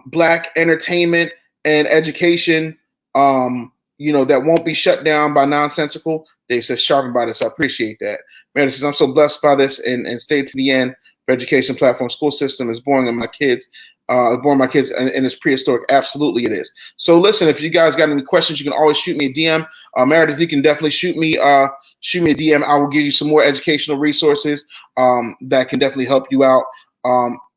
A: black entertainment and education, you know, that won't be shut down by nonsensical. Dave says, "Sharpened by this." I appreciate that. Man, says, "I'm so blessed by this and stayed to the end. For education platform, school system is boring and my kids in this prehistoric." Absolutely it is. So listen, if you guys got any questions, you can always shoot me a DM. Meredith, you can definitely shoot me a DM. I will give you some more educational resources that can definitely help you out.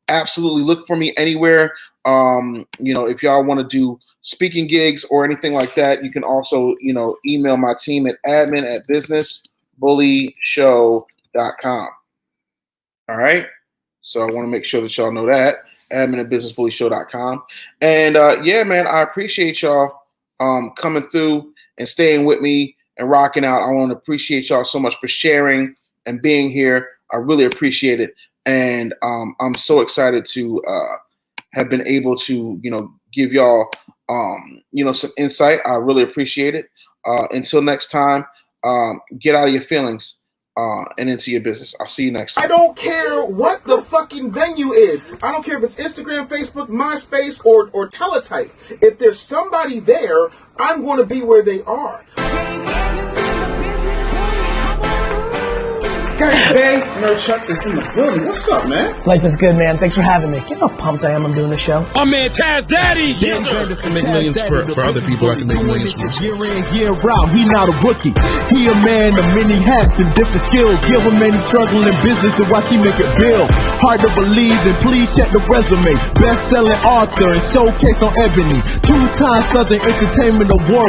A: Absolutely look for me anywhere. You know, if y'all want to do speaking gigs or anything like that, you can also, you know, email my team at admin@businessbullyshow.com. All right. So I want to make sure that y'all know that. admin@businessbullyshow.com. And yeah, man, I appreciate y'all coming through and staying with me and rocking out. I want to appreciate y'all so much for sharing and being here. I really appreciate it. And I'm so excited to have been able to, you know, give y'all, you know, some insight. I really appreciate it. Until next time, get out of your feelings and into your business. I'll see you next time.
C: I don't care what the fucking venue is. I don't care if it's Instagram, Facebook, MySpace, or Teletype. If there's somebody there, I'm going to be where they are. Guys, Bay, Nerd Chuck is in the building. What's up, man?
B: Life is good, man. Thanks for having me. You know how pumped I am I'm doing the show.
E: My man Taz Daddy!
D: Yes, sir. I can make millions for other people. I can make millions for myself.
E: Year in, year out, he not a rookie. He a man of many hats and different skills. Give him any struggle in business and watch he make it build. Hard to believe, and please check the resume. Best-selling author and showcase on Ebony. 2-time Southern Entertainment Award.